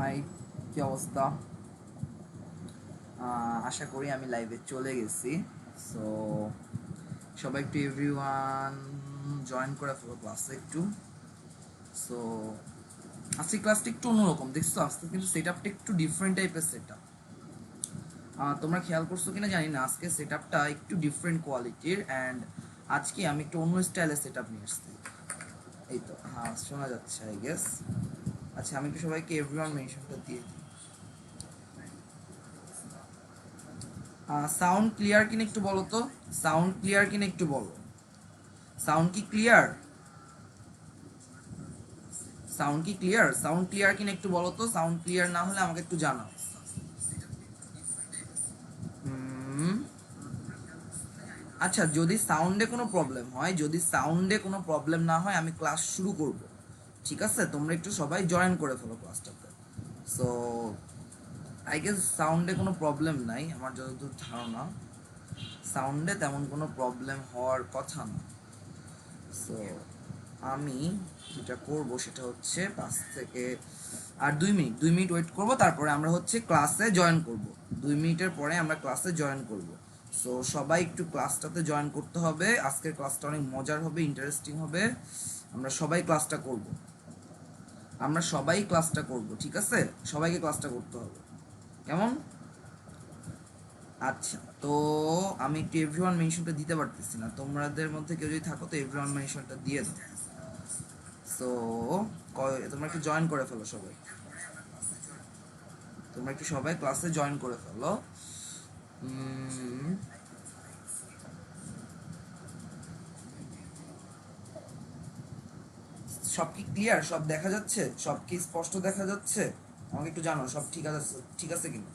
High, কি অবস্থা? আশা করি আমি লাইভে চলে গেছি। সো সবাই একটু এভরিওয়ান জয়েন করে ফেলো ক্লাসে একটু। সো আজকে ক্লাসটা একটু অন্যরকম দেখছো, আজকে কিন্তু সেট আপটা একটু ডিফারেন্ট টাইপের সেট আপ। তোমরা খেয়াল করছো কিনা জানি না, আজকে সেট আপটা একটু ডিফারেন্ট কোয়ালিটির অ্যান্ড আজকে আমি একটু অন্য স্টাইলের সেট আপ নিয়ে আসছি। এই তো, হ্যাঁ শোনা যাচ্ছে আই গেস। আচ্ছা, আমি একটু সবাইকে এভরিওয়ান মেনশনটা দিয়ে দিই। সাউন্ড ক্লিয়ার কিনা একটু বলো তো, সাউন্ড ক্লিয়ার কিনা একটু বলো। সাউন্ড কি ক্লিয়ার? সাউন্ড কি ক্লিয়ার? সাউন্ড ক্লিয়ার কিনা একটু বলো তো। সাউন্ড ক্লিয়ার না হলে আমাকে একটু জানাও। আচ্ছা, যদি সাউন্ডে কোনো প্রবলেম হয়, যদি সাউন্ডে কোনো প্রবলেম না হয়, আমি ক্লাস শুরু করব। ঠিক আছে, তোমরা একটু সবাই জয়েন করে ফেলো ক্লাসটাতে। সো আই গেস সাউন্ডে কোনো প্রবলেম নাই, আমার যতদূর ধারণা সাউন্ডে তেমন কোনো প্রবলেম হওয়ার কথা না। সো আমি যেটা করব সেটা হচ্ছে 5 থেকে আর 2 মিনিট ওয়েট করব, তারপরে আমরা হচ্ছে ক্লাসে জয়েন করব। 2 মিনিটের পরে আমরা ক্লাসে জয়েন করব। সো সবাই একটু ক্লাসটাতে জয়েন করতে হবে। আজকের ক্লাসটা অনেক মজার হবে, ইন্টারেস্টিং হবে। আমরা সবাই ক্লাসটা করব, আমরা সবাই ক্লাসটা করব, ঠিক আছে? সবাইকে ক্লাসটা করতে হবে, কেমন? আচ্ছা, তো আমি একটু এভরিওয়ান মেনশনটা দিতে পারতেছি না, তোমাদের মধ্যে কেউ যদি থাকো তো এভরিওয়ান মেনশনটা দিয়ে দাও। সো তোমরা একটু জয়েন করে ফেলো সবাই, তোমরা একটু সবাই ক্লাসে জয়েন করে ফেলো। সব কি ক্লিয়ার? সব দেখা যাচ্ছে? সব কি স্পষ্ট দেখা যাচ্ছে? আমাকে একটু জানো সব ঠিক আছে, ঠিক আছে কিনা।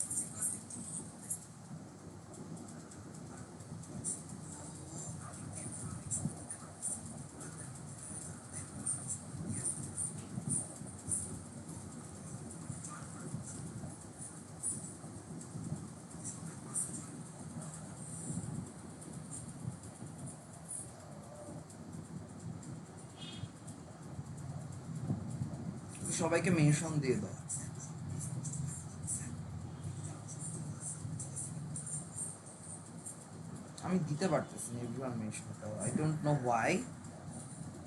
সবাইকে মেনশন দিয়ে দাও। আমি দিতে পারতেছি না এভরিওয়ান মেনশনটা, I don't know why,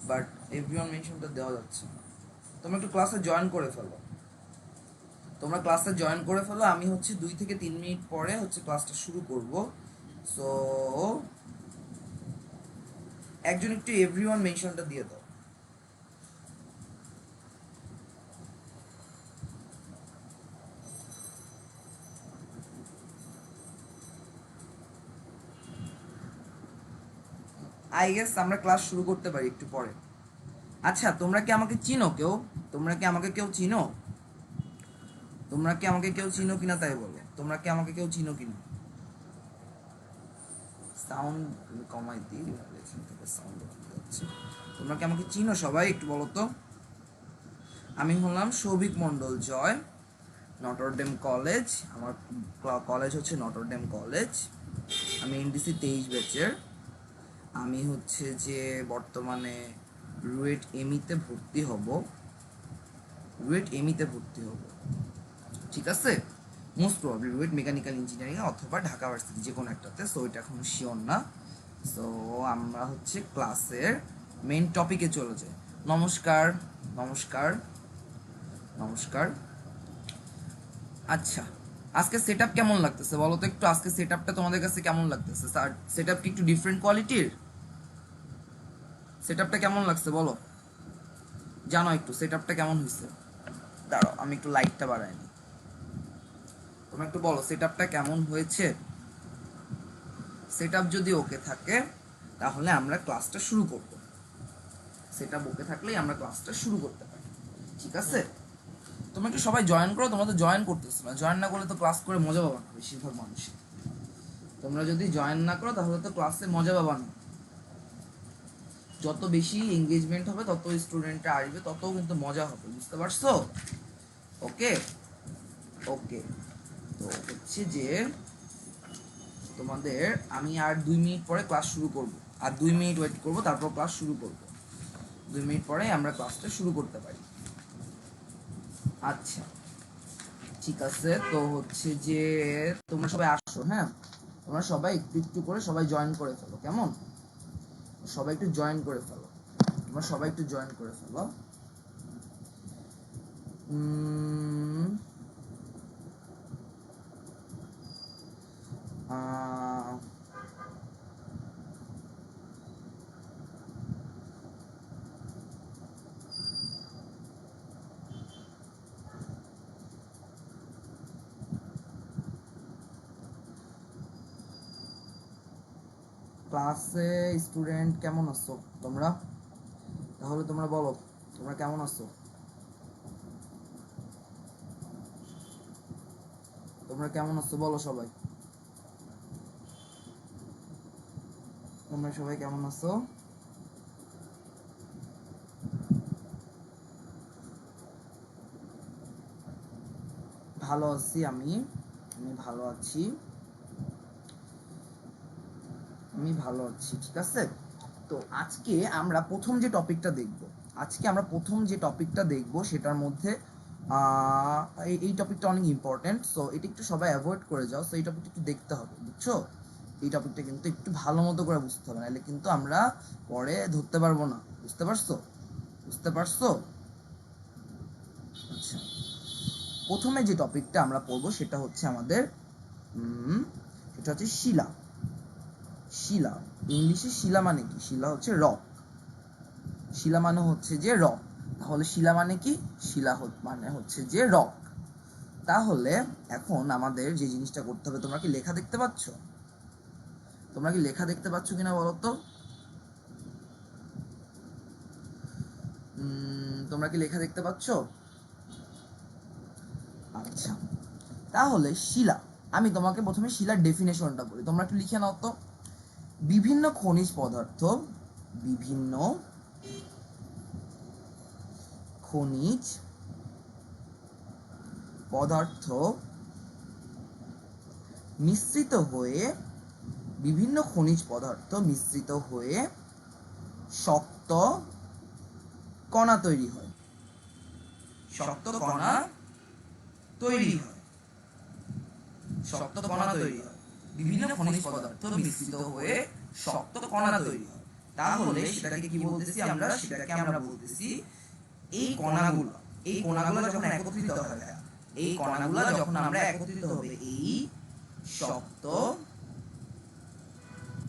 but everyone মেনশনটা দেওয়া যাচ্ছে না। তোমরা একটু ক্লাসে জয়েন করে ফেলো, তোমরা ক্লাসে জয়েন করে ফেলো। আমি হচ্ছে 2 থেকে 3 মিনিট পরে হচ্ছে ক্লাসটা শুরু করব। সো একজন একটু এভরিওয়ান মেনশনটা দিয়ে দাও। আই গেস আমরা ক্লাস শুরু করতে পারি একটু পরে। আচ্ছা, তোমরা কি আমাকে চিনো কেউ? তোমরা কি আমাকে কেউ চিনো? তোমরা কি আমাকে কেউ চিনো কিনা তাই বলো, তোমরা কি আমাকে কেউ চিনো কিনা? সাউন্ড কমাই দিই, এখান থেকে সাউন্ড যাচ্ছে। তোমরা কি আমাকে চিনো সবাই একটু বলো তো। আমি হলাম সৌভিক মণ্ডল জয়, নটরডেম কলেজ, আমার কলেজ হচ্ছে নটরডেম কলেজ। আমি এনডিসি 23 ব্যাচের। আমি হচ্ছে যে বর্তমানে রুয়েট এমিতে ভর্তি হব, রুয়েট এমিতে ভর্তি হব, ঠিক আছে? Most probably RUET mechanical engineering অথবা ঢাকা ভার্সিটি যে কোনো একটাতে, সো এটা এখন শিওর না। সো আমরা হচ্ছে ক্লাসের মেইন টপিকে চলে যাই। নমস্কার, নমস্কার, নমস্কার। আচ্ছা, আজকে সেট আপ কেমন লাগতেছে বলো তো একটু, আজকে সেট আপটা তোমাদের কাছে কেমন লাগতেছে? স্যার সেট আপ কি একটু ডিফারেন্ট কোয়ালিটির? সেট আপটা কেমন লাগছে বলো, জানো একটু সেট আপটা কেমন হয়েছে? দাঁড়াও আমি একটু লাইটটা বাড়াই নি, তোমরা একটু বলো সেট আপটা কেমন হয়েছে। সেট আপ যদি ওকে থাকে তাহলে আমরা ক্লাসটা শুরু করব, সেট আপ ওকে থাকলেই আমরা ক্লাসটা শুরু করতে পারি, ঠিক আছে? তোমরা একটু সবাই জয়েন করো, তোমরা তো জয়েন করতেছো না, জয়েন না করলে তো ক্লাস করে মজা পাবা না বেশিরভাগ মানুষই। তোমরা যদি জয়েন না করো তাহলে তো ক্লাসে মজা পাবা না। যত বেশি এঙ্গেজমেন্ট হবে তত স্টুডেন্টরা আসবে, তত কিন্তু মজা হবে, বুঝতে পারছো? ওকে, ওকে। তো হচ্ছে যে তোমাদের আমি আর 2 মিনিট পরে ক্লাস শুরু করব, আর 2 মিনিট ওয়েট করব, তারপর ক্লাস শুরু করব। 2 মিনিট পরে আমরা ক্লাসটা শুরু করতে পারি। আচ্ছা, ঠিক আছে, তো হচ্ছে যে তোমরা সবাই আসো, হ্যাঁ তোমরা সবাই একটু একটু করে সবাই জয়েন করে ফেলো, কেমন? সবাই একটু জয়েন করে ফেলো, তোমরা সবাই একটু জয়েন করে ফেলো। ক্লাসে স্টুডেন্ট কেমন আছো তোমরা? তাহলে তোমরা বলো তোমরা কেমন আছো? তোমরা কেমন আছো বলো সবাই, তোমরা সবাই কেমন আছো? ভালো আছি, আমি ভালো আছি, আমি ভালো আছি, ঠিক আছে। তো আজকে আমরা প্রথম যে টপিকটা দেখব সেটার মধ্যে এই টপিকটা অনেক ইম্পর্টেন্ট, সো এটা একটু সবাই অ্যাভয়েড করে যাও। সো এই টপিকটা একটু দেখতে হবে, বুঝছো? এই টপিকটা কিন্তু একটু ভালো মতো করে বুঝতে হবে, নাহলে কিন্তু আমরা পরে ধরতে পারবো না। বুঝতে পারছো? আচ্ছা, প্রথমে যে টপিকটা আমরা পড়বো সেটা হচ্ছে আমাদের শিলা। ইংলিশে শিলা মানে কি? শিলা হচ্ছে রক। শিলা মানে হচ্ছে যে রক। তাহলে শিলা মানে কি? শিলা মানে হচ্ছে যে রক। তাহলে এখন আমাদের যে জিনিসটা করতে হবে, তোমরা কি লেখা দেখতে পাচ্ছ? কিনা বলো তো? তোমরা কি লেখা দেখতে পাচ্ছ? আচ্ছা, তাহলে শিলা, আমি তোমাকে প্রথমে শিলার ডেফিনেশনটা বলি, তোমরা একটু লিখে নাও তো। বিভিন্ন খনিজ পদার্থ মিশ্রিত হয়ে শক্ত কণা তৈরি হয়। বিভিন্ন খনিজ পদার্থ মিশ্রিত হয়ে শক্ত কণা তৈরি হয়। তাহলে সেটাকে কি বলতেছি আমরা? সেটাকে আমরা বলতেছি এই কণাগুলো যখন একত্রিত হবে, এই শক্ত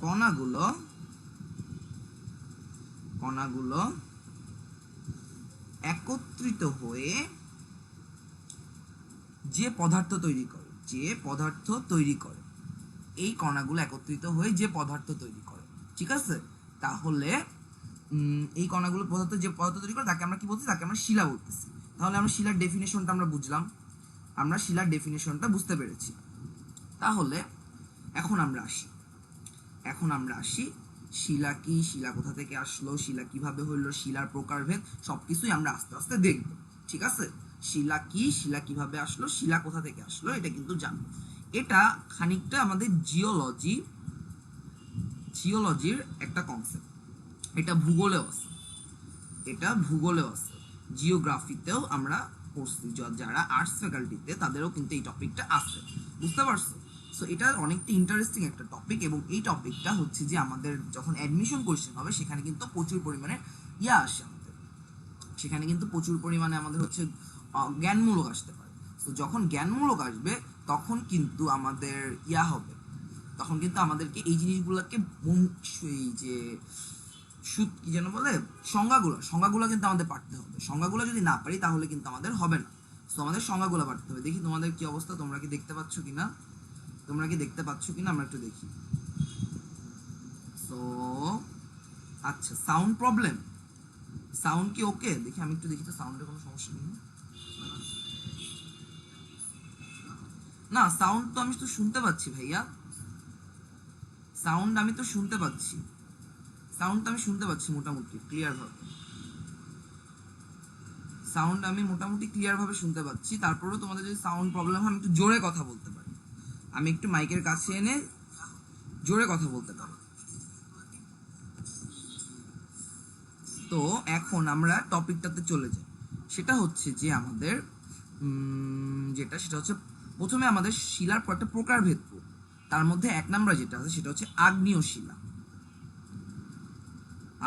কণাগুলো একত্রিত হয়ে যে পদার্থ তৈরি করে, এই কণাগুলো একত্রিত হয়ে যে পদার্থ তৈরি করে, ঠিক আছে? তাহলে এই কণাগুলো যে পদার্থ তৈরি করে তাকে আমরা কি বলছি? তাকে আমরা শিলা বলতেছি। তাহলে আমরা শিলার ডেফিনেশনটা আমরা বুঝলাম, আমরা শিলার ডেফিনেশনটা বুঝতে পেরেছি। তাহলে এখন আমরা আসি শিলা কি, শিলা কোথা থেকে আসলো, শিলা কিভাবে হইলো, শিলার প্রকারভেদ সবকিছুই আমরা আস্তে আস্তে দেখব, ঠিক আছে? শিলা কি, শিলা কিভাবে আসলো, শিলা কোথা থেকে আসলো, এটা কিন্তু জানবো। এটা খানিকটা আমাদের জিওলজির একটা কনসেপ্ট। এটা ভূগোলেও আছে, জিওগ্রাফিতেও আমরা পড়ছি, যারা আর্টস ফ্যাকাল্টিতে তাদেরও কিন্তু এই টপিকটা আছে, বুঝতে পারছো? সো এটা অনেকটা ইন্টারেস্টিং একটা টপিক, এবং এই টপিকটা হচ্ছে যে আমাদের যখন অ্যাডমিশন কোয়েশ্চেন হবে সেখানে কিন্তু প্রচুর পরিমাণে আসে আমাদের, সেখানে কিন্তু প্রচুর পরিমাণে আমাদের হচ্ছে জ্ঞানমূলক আসতে পারে। তো যখন জ্ঞানমূলক আসবে তখন কিন্তু আমাদের হবে, তখন কিন্তু আমাদেরকে এই জিনিসগুলোকে এই যে কি যেন বলে, সংজ্ঞাগুলো কিন্তু আমাদের পাঠতে হবে। সংজ্ঞাগুলো যদি না পারি তাহলে কিন্তু আমাদের হবে না। তো আমাদের সংজ্ঞাগুলো পাঠতে হবে। দেখি তোমাদের কি অবস্থা, তোমরা কি দেখতে পাচ্ছ কিনা আমরা একটু দেখি। তো আচ্ছা, সাউন্ড প্রবলেম, সাউন্ড কি ওকে? দেখি, আমি একটু দেখি তো সাউন্ডের কোনো সমস্যা নেই না? সাউন্ড তো আমি তো শুনতে পাচ্ছি ভাইয়া, সাউন্ড আমি তো শুনতে পাচ্ছি, মোটামুটি ক্লিয়ার ভাবে শুনতে পাচ্ছি। তারপরেও তোমাদের যদি সাউন্ড প্রবলেম হয়, আমি একটু জোরে কথা বলতে পারি, আমি একটু মাইকের কাছে এনে জোরে কথা বলতে পারি। তো এখন আমরা টপিকটাতে চলে যাই, সেটা হচ্ছে যে আমাদের যেটা সেটা হচ্ছে প্রথমে আমাদের শিলার কয়েকটা প্রকারভেদ পড়ব। তার মধ্যে 1 নাম্বার যেটা আছে সেটা হচ্ছে আগ্নেয় শিলা।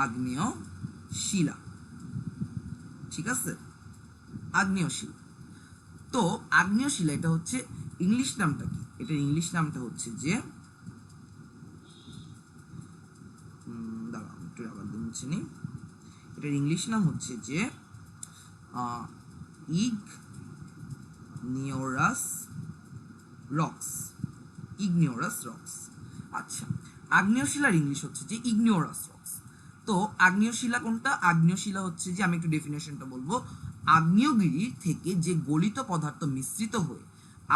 আগ্নেয় শিলা, ঠিক আছে, আগ্নেয় শিলা। তো আগ্নেয় শিলা এটা হচ্ছে ইংলিশ নামটা কি? এটার ইংলিশ নামটা হচ্ছে যে দাঁড়াও একটু আবার দিচ্ছি নি, এটার ইংলিশ নাম হচ্ছে যে ইগনিওরাস রক্স। ইগনিওরাস রক্স। আচ্ছা, আগ্নেয় শিলার ইংলিশ হচ্ছে যে ইগনিওরাস রক্স। তো আগ্নেয় শিলা কোনটা? আগ্নেয় শিলা হচ্ছে যে, আমি একটু ডেফিনেশনটা বলবো, আগ্নেয়গিরি থেকে যে গলিত পদার্থ মিশ্রিত হয়ে,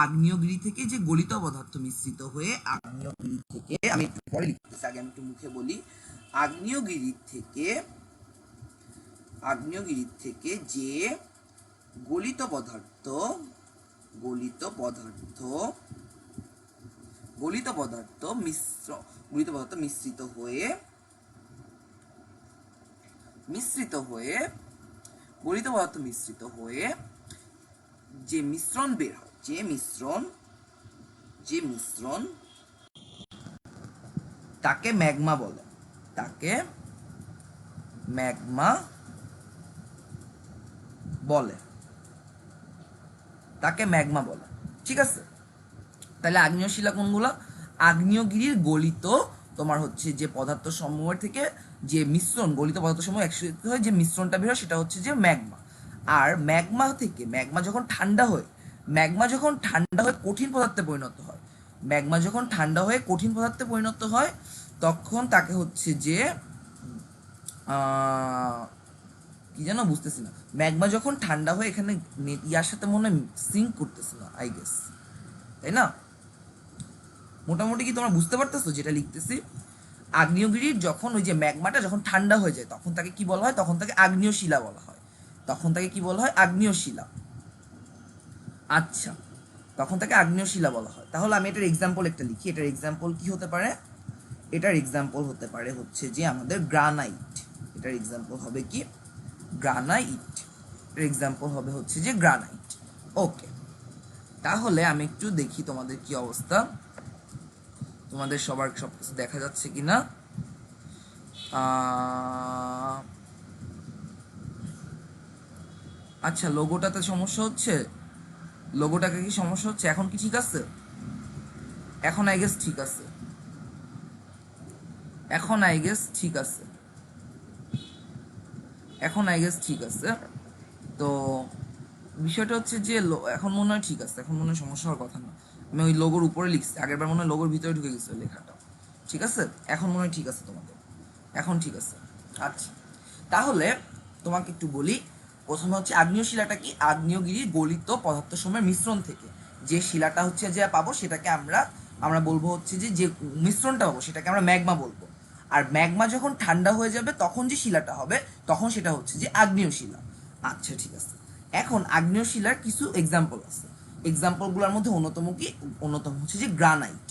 আগ্নেয়গিরি থেকে যে গলিত পদার্থ মিশ্রিত হয়ে, আগ্নেয়গিরি থেকে, আমি একটু পরে লিখতেছি, আগে আমি একটু মুখে বলি, আগ্নেয়গিরি থেকে, আগ্নেয়গিরি থেকে যে গলিত পদার্থ, গলিত পদার্থ, গলিত পদার্থ গলিত পদার্থ মিশ্রিত হয়ে, মিশ্রিত হয়ে, গলিত পদার্থ মিশ্রিত হয়ে যে মিশ্রণ বের হয়, যে মিশ্রণ, যে মিশ্রণ তাকে ম্যাগমা বলে, তাকে ম্যাগমা বলে, তাকে ম্যাগমা বলে, ঠিক আছে। তাহলে আগ্নেয় শিলা কোনগুলো? আগ্নেয়গিরির গলিত তোমার হচ্ছে যে পদার্থ সমূহের থেকে যে মিশ্রণ, গলিত পদার্থ সমূহ একসাথে হয়ে যে মিশ্রণটা বের হয় সেটা হচ্ছে যে ম্যাগমা। আর ম্যাগমা থেকে, ম্যাগমা যখন ঠান্ডা হয়, ম্যাগমা যখন ঠান্ডা হয়ে কঠিন পদার্থে পরিণত হয়, ম্যাগমা যখন ঠান্ডা হয়ে কঠিন পদার্থে পরিণত হয়, তখন তাকে হচ্ছে যে কি যেন বুঝতেছি না, ম্যাগমা যখন ঠান্ডা হয়ে এখানে ইয়ার সাথে মনে হয় সিঙ্ক করতেছে না, আই গেস, তাই না? মোটামুটি কি তোমরা বুঝতে পারতেছো যেটা লিখতেছি? আগ্নেয়গিরির যখন ওই যে ম্যাগমাটা যখন ঠান্ডা হয়ে যায় তখন তাকে কি বলা হয়? তখন তাকে আগ্নেয় শিলা বলা হয়। তখন তাকে কি বলা হয়? আগ্নেয় শিলা। আচ্ছা, তখন তাকে আগ্নেয় শিলা বলা হয়। তাহলে আমি এটার এক্সাম্পল একটা লিখি। এটার এক্সাম্পল কি হতে পারে? এটার এক্সাম্পল হতে পারে হচ্ছে যে আমাদের গ্রানাইট। এটার এক্সাম্পল হবে কি? গ্রানাইট। এটার এক্সাম্পল হবে হচ্ছে যে গ্রানাইট। ওকে, তাহলে আমি একটু দেখি তোমাদের কি অবস্থা, তোমাদের সবার সবকিছু দেখা যাচ্ছে কিনা। আচ্ছা, লোগোটাতে সমস্যা হচ্ছে, লোগোটাকে কি সমস্যা হচ্ছে? এখন কি ঠিক আছে? এখন আই গেস ঠিক আছে, এখন আই গেস ঠিক আছে, এখন আই গেস ঠিক আছে। তো বিষয়টা হচ্ছে যে এখন মনে হয় ঠিক আছে, এখন মনে হয় সমস্যা হওয়ার কথা না। আমি ওই লোগোর উপরে লিখছি, আগের বার মনে হয় লোগোর ভিতরে ঢুকে গেছে লেখাটা। ঠিক আছে, এখন মনে হয় ঠিক আছে তোমাদের, এখন ঠিক আছে। আচ্ছা, তাহলে তোমাকে একটু বলি, প্রথমে হচ্ছে আগ্নেয় শিলাটা কি? আগ্নেয়গিরির গলিত পদার্থ সমূহের মিশ্রণ থেকে যে শিলাটা হচ্ছে যে পাবো সেটাকে আমরা আমরা বলবো হচ্ছে যে যে মিশ্রণটা পাবো সেটাকে আমরা ম্যাগমা বলবো। আর ম্যাগমা যখন ঠান্ডা হয়ে যাবে তখন যে শিলাটা হবে তখন সেটা হচ্ছে যে আগ্নেয় শিলা। আচ্ছা, ঠিক আছে। এখন আগ্নেয় শিলার কিছু এক্সাম্পল আছে, এক্সাম্পলগুলোর মধ্যে অন্যতম কি? অন্যতম হচ্ছে যে গ্রানাইট।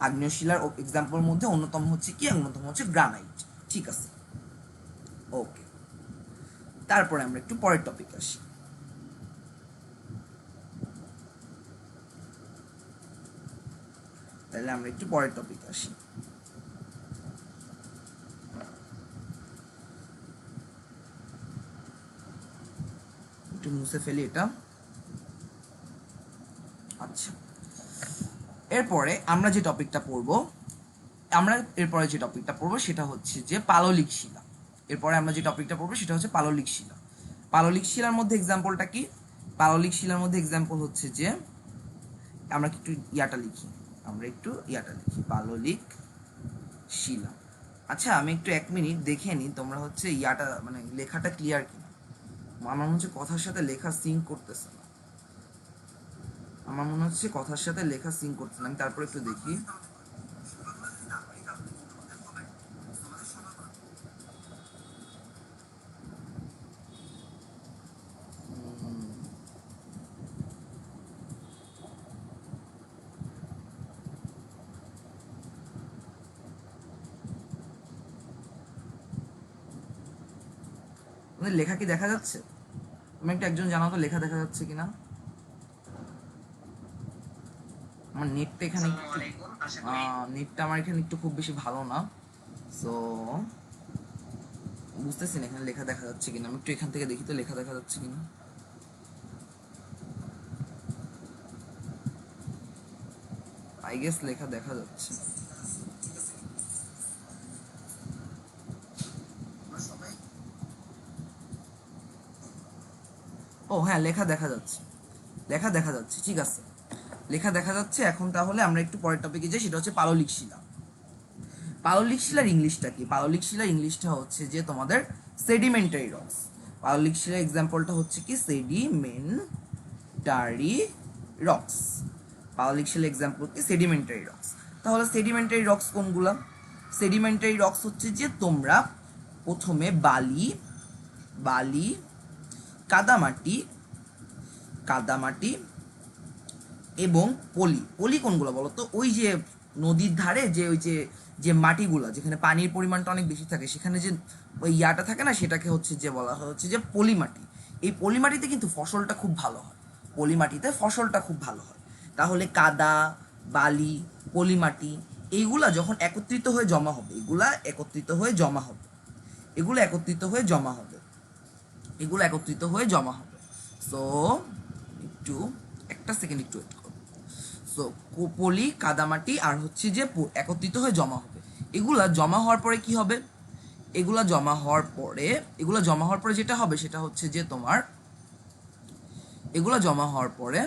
আগ্নেয় শিলার এক্সাম্পলের মধ্যে অন্যতম হচ্ছে কি? অন্যতম হচ্ছে গ্রানাইট। ঠিক আছে, ওকে। তারপরে আমরা একটু পরের টপিক আসি। তাহলে আমরা একটু পরের টপিক আসি। একটু মুছে ফেলি এটা। আচ্ছা, এরপরে আমরা যে টপিকটা পড়বো, আমরা এরপরে যে টপিকটা পড়বো সেটা হচ্ছে যে পাললিক শিলা। এরপরে আমরা যে টপিকটা পড়বো সেটা হচ্ছে পাললিক শিলা। পাললিক শিলার মধ্যে এক্সাম্পলটা কি? পাললিক শিলার মধ্যে এক্সাম্পল হচ্ছে যে, আমরা একটু ইয়াটা লিখি, আমরা একটু ইয়াটা লিখি, পাললিক শিলা। আচ্ছা, আমি একটু 1 মিনিট দেখে নিই তোমরা হচ্ছে ইয়াটা মানে লেখাটা ক্লিয়ার কিনা। আমার মনে হচ্ছে কথার সাথে লেখা সিঙ্ক করতেছে না, আমার মনে হচ্ছে কথার সাথে লেখা সিঙ্ক করতেছে না। আমি তারপর একটু দেখি। লেখা কি দেখা যাচ্ছে? তুমি একটু একজন জানাও তো লেখা দেখা যাচ্ছে কিনা। আমার নেটটা এখানে নেটটা আমার এখানে একটু খুব বেশি ভালো না, সো বুঝতেছি না এখানে লেখা দেখা যাচ্ছে কিনা। আমি একটু এখান থেকে দেখি তো লেখা দেখা যাচ্ছে কিনা। আই গেস লেখা দেখা যাচ্ছে। ও হ্যাঁ, লেখা দেখা যাচ্ছে, লেখা দেখা যাচ্ছে, ঠিক আছে, লেখা দেখা যাচ্ছে। এখন তাহলে আমরা একটু পরের টপিকে যাই, সেটা হচ্ছে পাললিক শিলা। পাললিক শিলার ইংলিশটা কি? পাললিক শিলার ইংলিশটা হচ্ছে যে তোমাদের সেডিমেন্টারি রক্স। পাললিক শিলার এক্সাম্পলটা হচ্ছে কি সেডিমেন্টারি রক্স। পাললিক শিলার এক্সাম্পল কি সেডিমেন্টারি রক্স। তাহলে সেডিমেন্টারি রক্স কোনগুলা? সেডিমেন্টারি রক্স হচ্ছে যে তোমরা প্রথমে বালি বালি কাদামাটি কাদামাটি এবং পলি। পলি কোনগুলো বলো তো? ওই যে নদীর ধারে যে ওই যে যে মাটিগুলো যেখানে পানির পরিমাণটা অনেক বেশি থাকে, সেখানে যে ওই ইয়াটা থাকে না, সেটাকে হচ্ছে যে বলা হচ্ছে যে পলি মাটি। এই পলি মাটিতে কিন্তু ফসলটা খুব ভালো হয়, পলি মাটিতে ফসলটা খুব ভালো হয়। তাহলে কাদা, বালি, পলি মাটি এইগুলা যখন একত্রিত হয়ে জমা হবে, এগুলা একত্রিত হয়ে জমা হবে, এগুলো একত্রিত হয়ে জমা হবে, এগুলো একত্রিত হয়ে জমা হবে। সো একটু একটা সেকেন্ড একটু ওয়েট করো। সো পলি, কাদামাটি আর হচ্ছে যে একত্রিত হয়ে জমা হবে। এগুলা জমা হওয়ার পরে কি হবে? এগুলা জমা হওয়ার পরে এগুলা জমা হওয়ার পরে যেটা হবে সেটা হচ্ছে যে তোমার এগুলো জমা হওয়ার পরে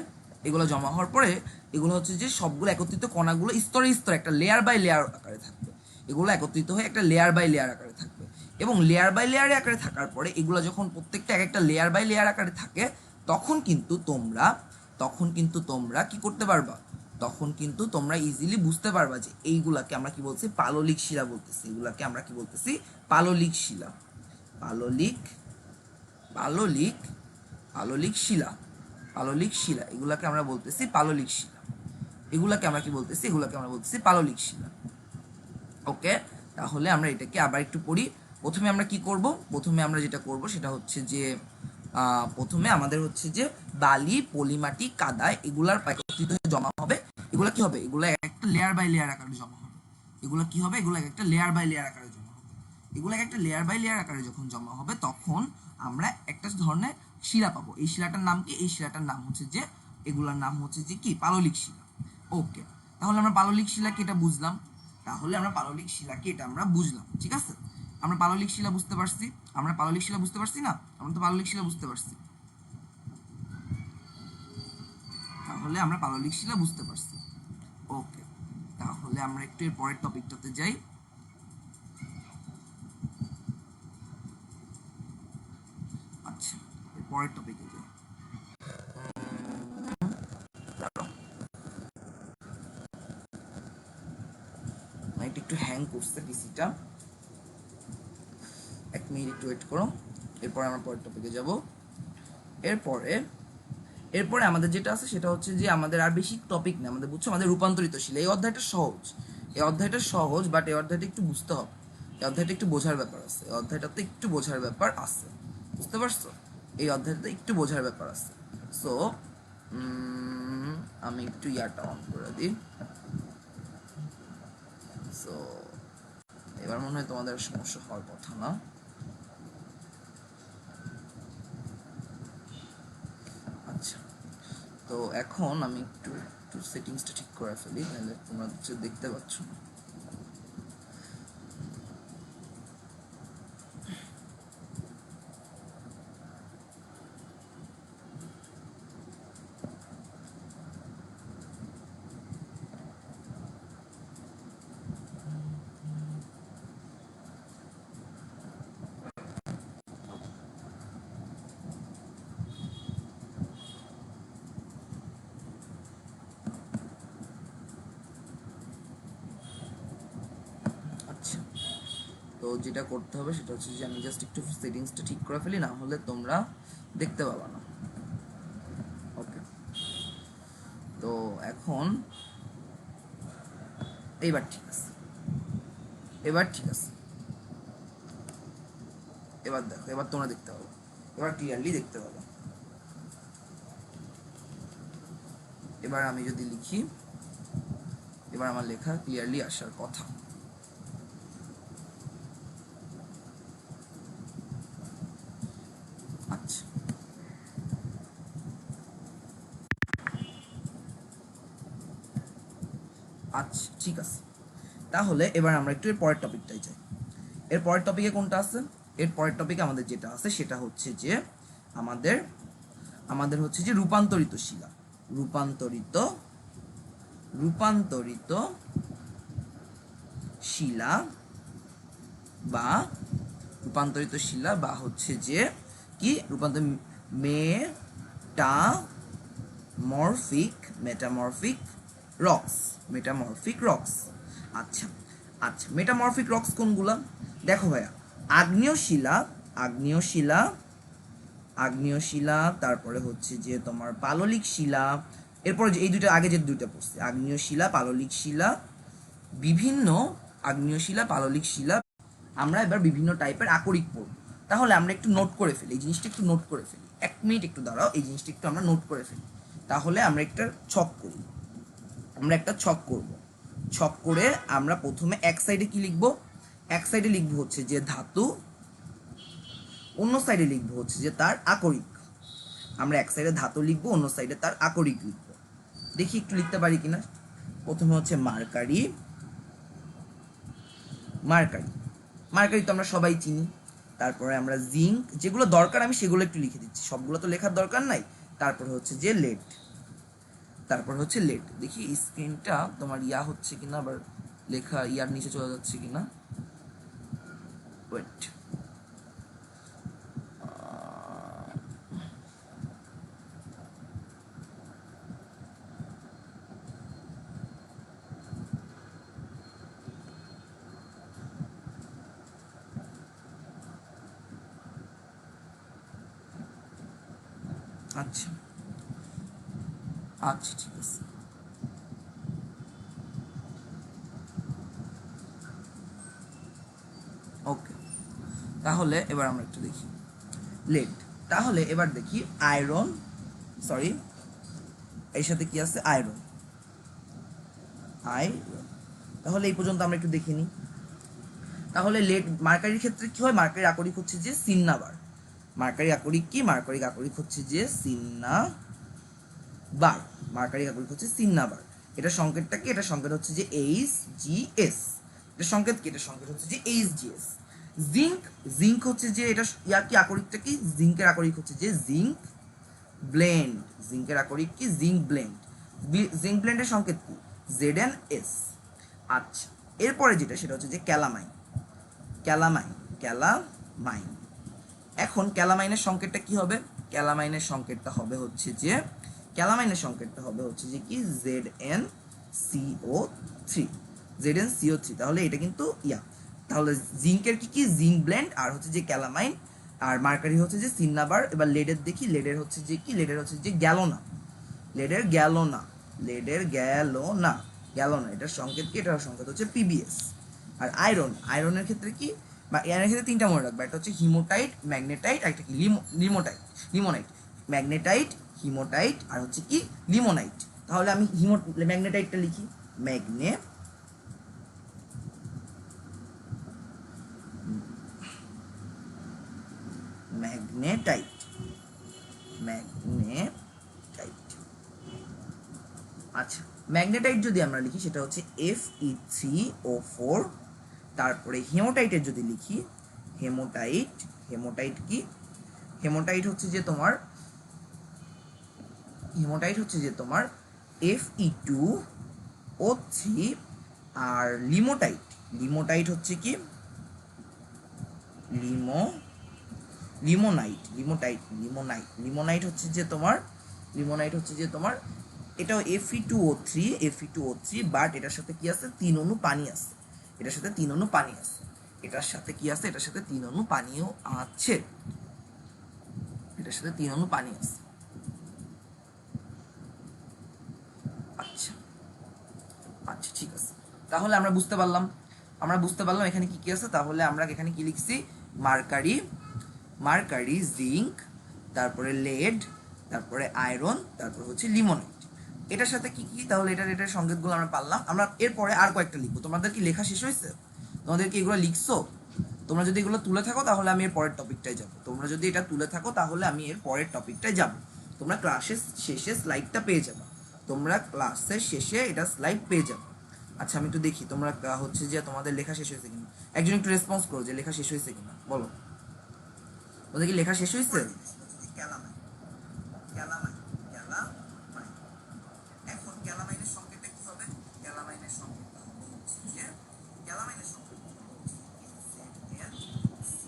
এগুলো জমা হওয়ার পরে এগুলো হচ্ছে যে সবগুলো একত্রিত কণাগুলো স্তরে স্তরে একটা লেয়ার বাই লেয়ার আকারে থাকবে। এগুলো একত্রিত হয়ে একটা লেয়ার বাই লেয়ার আকারে থাকবে, এবং লেয়ার বাই লেয়ার আকারে থাকার পরে এগুলো যখন প্রত্যেকটা এক একটা লেয়ার বাই লেয়ার আকারে থাকে, তখন কিন্তু তোমরা কি করতে পারবা? তখন কিন্তু তোমরা ইজিলি বুঝতে পারবা যে এইগুলাকে আমরা কি বলছি? পাললিক শিলা বলতেছি। এগুলাকে আমরা কি বলতেছি? পাললিক শিলা। পাললিক পাললিক পাললিক শিলা। পাললিক শিলা এগুলাকে আমরা বলতেছি পাললিক শিলা। এগুলাকে আমরা কি বলতেছি? এগুলাকে আমরা বলতেছি পাললিক শিলা। ওকে, তাহলে আমরা এটাকে আবার একটু পড়ি। প্রথমে আমরা কি করব? প্রথমে আমরা যেটা করব সেটা হচ্ছে যে প্রথমে আমাদের হচ্ছে যে বালি, পলিমাটি, কাদা এগুলার একত্রিত হয়ে জমা হবে। এগুলা কি হবে? এগুলা একটা লেয়ার বাই লেয়ার আকারে জমা হবে। এগুলা কি হবে? এগুলা একটা লেয়ার বাই লেয়ার আকারে জমা হবে। এগুলো একটা লেয়ার বাই লেয়ার আকারে যখন জমা হবে, তখন আমরা একটা ধরনের শিলা পাবো। এই শিলাটার নাম কি? এই শিলাটার নাম হচ্ছে যে এগুলার নাম হচ্ছে যে কি? পাললিক শিলা। ওকে, তাহলে আমরা পাললিক শিলা কি এটা বুঝলাম। তাহলে আমরা পাললিক শিলা কি এটা আমরা বুঝলাম, ঠিক আছে। আমরা পাললিক শিলা বুঝতে পারছি। আমরা পাললিক শিলা বুঝতে পারছি না? আমরা তো পাললিক শিলা বুঝতে পারছি। তাহলে আমরা পাললিক শিলা বুঝতে পারছি। ওকে, তাহলে আমরা একটু এর পরের টপিকটাতে যাই। আচ্ছা, এর পরের টপিকে যাই। এটা একটু হ্যাং করছে পিসিটা, এক মিনিট একটু ওয়েট করো। এরপরে আমরা পরের টপিকে যাব। এরপরে এরপরে আমাদের যেটা আছে সেটা হচ্ছে যে আমাদের আর বেশি টপিক না আমাদের, বুঝছো, আমাদের রূপান্তরিত শিলা। এই অধ্যায়টা সহজ, এই অধ্যায়টা সহজ, বাট এই অধ্যায়টা একটু বুঝতে হবে। এই অধ্যায়টা একটু বোঝার ব্যাপার আছে, এই অধ্যায়টাতে একটু বোঝার ব্যাপার আছে, বুঝতে পারছো? এই অধ্যায়টাতে একটু বোঝার ব্যাপার আছে। সো আমি একটু ইয়ারটা অন করে দিই। সো এবার মনে হয় তোমাদের সমস্যা হওয়ার কথা না। আচ্ছা, তো এখন আমি একটু একটু সেটিংসটা ঠিক করে ফেলি, নাহলে তোমরা দেখতে পাচ্ছ না। আচ্ছা, তো যেটা করতে হবে সেটা হচ্ছে যে আমি জাস্ট একটু সেটিংসটা ঠিক করে ফেলি, না হলে তোমরা দেখতে পাবা না। ওকে, তো এখন এইবার ঠিক আছে, এবার ঠিক আছে। এবার দেখো, এবার তোমরা দেখতে পাবো, এবার ক্লিয়ারলি দেখতে পাবো। এবার আমি যদি লিখি এবার আমার লেখা ক্লিয়ারলি আসার কথা। আচ্ছা আচ্ছা ঠিক আছে, তাহলে এবার আমরা একটু এর পরের টপিকটাই যাই। এর পরের টপিকে কোনটা আছে? এর পরের টপিকে আমাদের যেটা আছে সেটা হচ্ছে যে আমাদের আমাদের হচ্ছে যে রূপান্তরিত শিলা। রূপান্তরিত রূপান্তরিত শিলা বা রূপান্তরিত শিলা বা হচ্ছে যে কি মেটামরফিক রক্স। আচ্ছা আচ্ছা, মেটামরফিক রক্স কোনগুলা? দেখো ভাইয়া, আগ্নেয় শিলা, তারপরে হচ্ছে যে তোমার পাললিক শিলা, এরপরে এই দুইটা আগে যে দুইটা পড়ছে, আগ্নেয় শিলা, পাললিক শিলা, বিভিন্ন আগ্নেয় শিলা, পাললিক শিলা। আমরা এবার বিভিন্ন টাইপের আকরিক পড়ব। তাহলে আমরা একটু নোট করে ফেলি, এই জিনিসটা একটু নোট করে ফেলি। 1 মিনিট একটু দাঁড়াও, এই জিনিসটা একটু আমরা নোট করে ফেলি। তাহলে আমরা একটা ছক করি, আমরা একটা ছক করব। ছক করে আমরা প্রথমে এক সাইডে কি লিখব? এক সাইডে লিখব হচ্ছে যে ধাতু, অন্য সাইডে লিখব হচ্ছে যে তার আকরিক। আমরা এক সাইডে ধাতু লিখবো, অন্য সাইডে তার আকরিক লিখবো। দেখি একটু লিখতে পারি কিনা। প্রথমে হচ্ছে মার্কারি। মার্কারি তো আমরা সবাই চিনি। তারপরে আমরা জিঙ্ক, যেগুলো দরকার আমি সেগুলো একটু লিখে দিচ্ছি, সবগুলো তো লেখার দরকার নাই। তারপরে হচ্ছে যে লেড, দেখি স্ক্রিনটা তোমার হচ্ছে কিনা, আবার লেখা ইয়ার নিচে চলে যাচ্ছে কিনা। ওয়েট, আচ্ছা আচ্ছা ঠিক আছে। ওকে, তাহলে এবার আমরা একটু দেখি লেড। তাহলে এবার দেখি আয়রন, সরি এর সাথে কি আছে? আয়রন। তাহলে এই পর্যন্ত আমরা একটু দেখে নিই। তাহলে লেড মার্কারির ক্ষেত্রে কি হয়? মার্কারির আকরিক হচ্ছে যে সিন্নাবার। মার্কারিক আকরিক হচ্ছে যে সিন্নাবার। মার্কারিক আকরিক হচ্ছে সিন্নাবার। এটা সংকেতটা কি? এটা সংকেত হচ্ছে যে HGS। এটা সংকেত কি? এটা সংকেত হচ্ছে যে HGS। জিঙ্ক হচ্ছে যে এটা কি আকরিকটা কি? জিঙ্কের আকরিক হচ্ছে যে জিঙ্ক ব্লেন্ড। জিঙ্কের আকরিক কি? Zinc blend. জিঙ্ক ব্লেন্ডের সংকেত কি? ZnS। আচ্ছা, এরপরে যেটা সেটা হচ্ছে যে ক্যালামাইন। এখন ক্যালামাইনের সংকেতটা কি হবে? ক্যালামাইনের সংকেতটা হবে হচ্ছে যে কি? ZnCO3। তাহলে এটা কিন্তু তাহলে জিঙ্কের কি? জিঙ্ক ব্লেন্ড, আর হচ্ছে যে ক্যালামাইন, আর মার্কারি হচ্ছে যে সিন্নাবার। এবার লেডের দেখি, লেডের হচ্ছে যে কি? লেডের হচ্ছে যে গ্যালোনা। এটার সংকেত কি? এটার সংকেত হচ্ছে PbS। আর আয়রনের ক্ষেত্রে কি? আয়রনের ক্ষেত্রে 3টা মনে রাখবা, একটা হচ্ছে হিমোটাইট, ম্যাগনেটাইট, আর একটা কি লিমোনাইট। ম্যাগনেটাইট, হিমোটাইট, আর হচ্ছে কি? লিমোনাইট। তাহলে আমি ম্যাগনেটাইটটা লিখি, ম্যাগনেটাইট। আচ্ছা, ম্যাগনেটাইট যদি আমরা লিখি সেটা হচ্ছে Fe3O4। তারপরে হেমোটাইটের যদি লিখি, হেমোটাইট কি? হেমোটাইট হচ্ছে যে তোমার Fe2O3। আর লিমোটাইট হচ্ছে কি? লিমোনাইট হচ্ছে যে তোমার এটাও Fe2O3, বাট এটার সাথে কি আছে? 3 অণু পানি আছে। এটার সাথে 3 অণু পানি আছে। এটার সাথে 3 অণু পানিও আছে। আচ্ছা আচ্ছা ঠিক আছে, তাহলে আমরা বুঝতে পারলাম এখানে কি কি আছে। তাহলে আমরা এখানে কি লিখছি? মার্কারি, জিঙ্ক, তারপরে লেড, তারপরে আয়রন, তারপরে হচ্ছে লিমোনাইট। এটার সাথে কি কি, তাহলে এটার সংকেতগুলো আমরা পারলাম। আমরা এরপরে আর কয়েকটা লিখবো। তোমাদের কি লেখা শেষ হয়েছে? তোমাদের কি এগুলো লিখছো? তোমরা যদি এগুলো তুলে থাকো তাহলে আমি এর পরের টপিকটায় যাব। তোমরা যদি এটা তুলে থাকো তাহলে আমি এর পরের টপিকটায় যাব। তোমরা ক্লাসের শেষে স্লাইডটা পেয়ে যাবে। তোমরা ক্লাসের শেষে এটা স্লাইড পেয়ে যাবে। আচ্ছা আমি একটু দেখি তোমরা হচ্ছে যে তোমাদের লেখা শেষ হয়েছে কিনা। একজন একটু রেসপন্স করো যে লেখা শেষ হয়েছে কিনা, বলো ওদের কি লেখা শেষ হয়েছে? এখন ক্যালামাইনের সংকেতটা কি হবে? ক্যালামাইনের সংকেতটা হবে হচ্ছে যে ক্যালামাইনের সংকেতটা হলো হচ্ছে ZnCO3।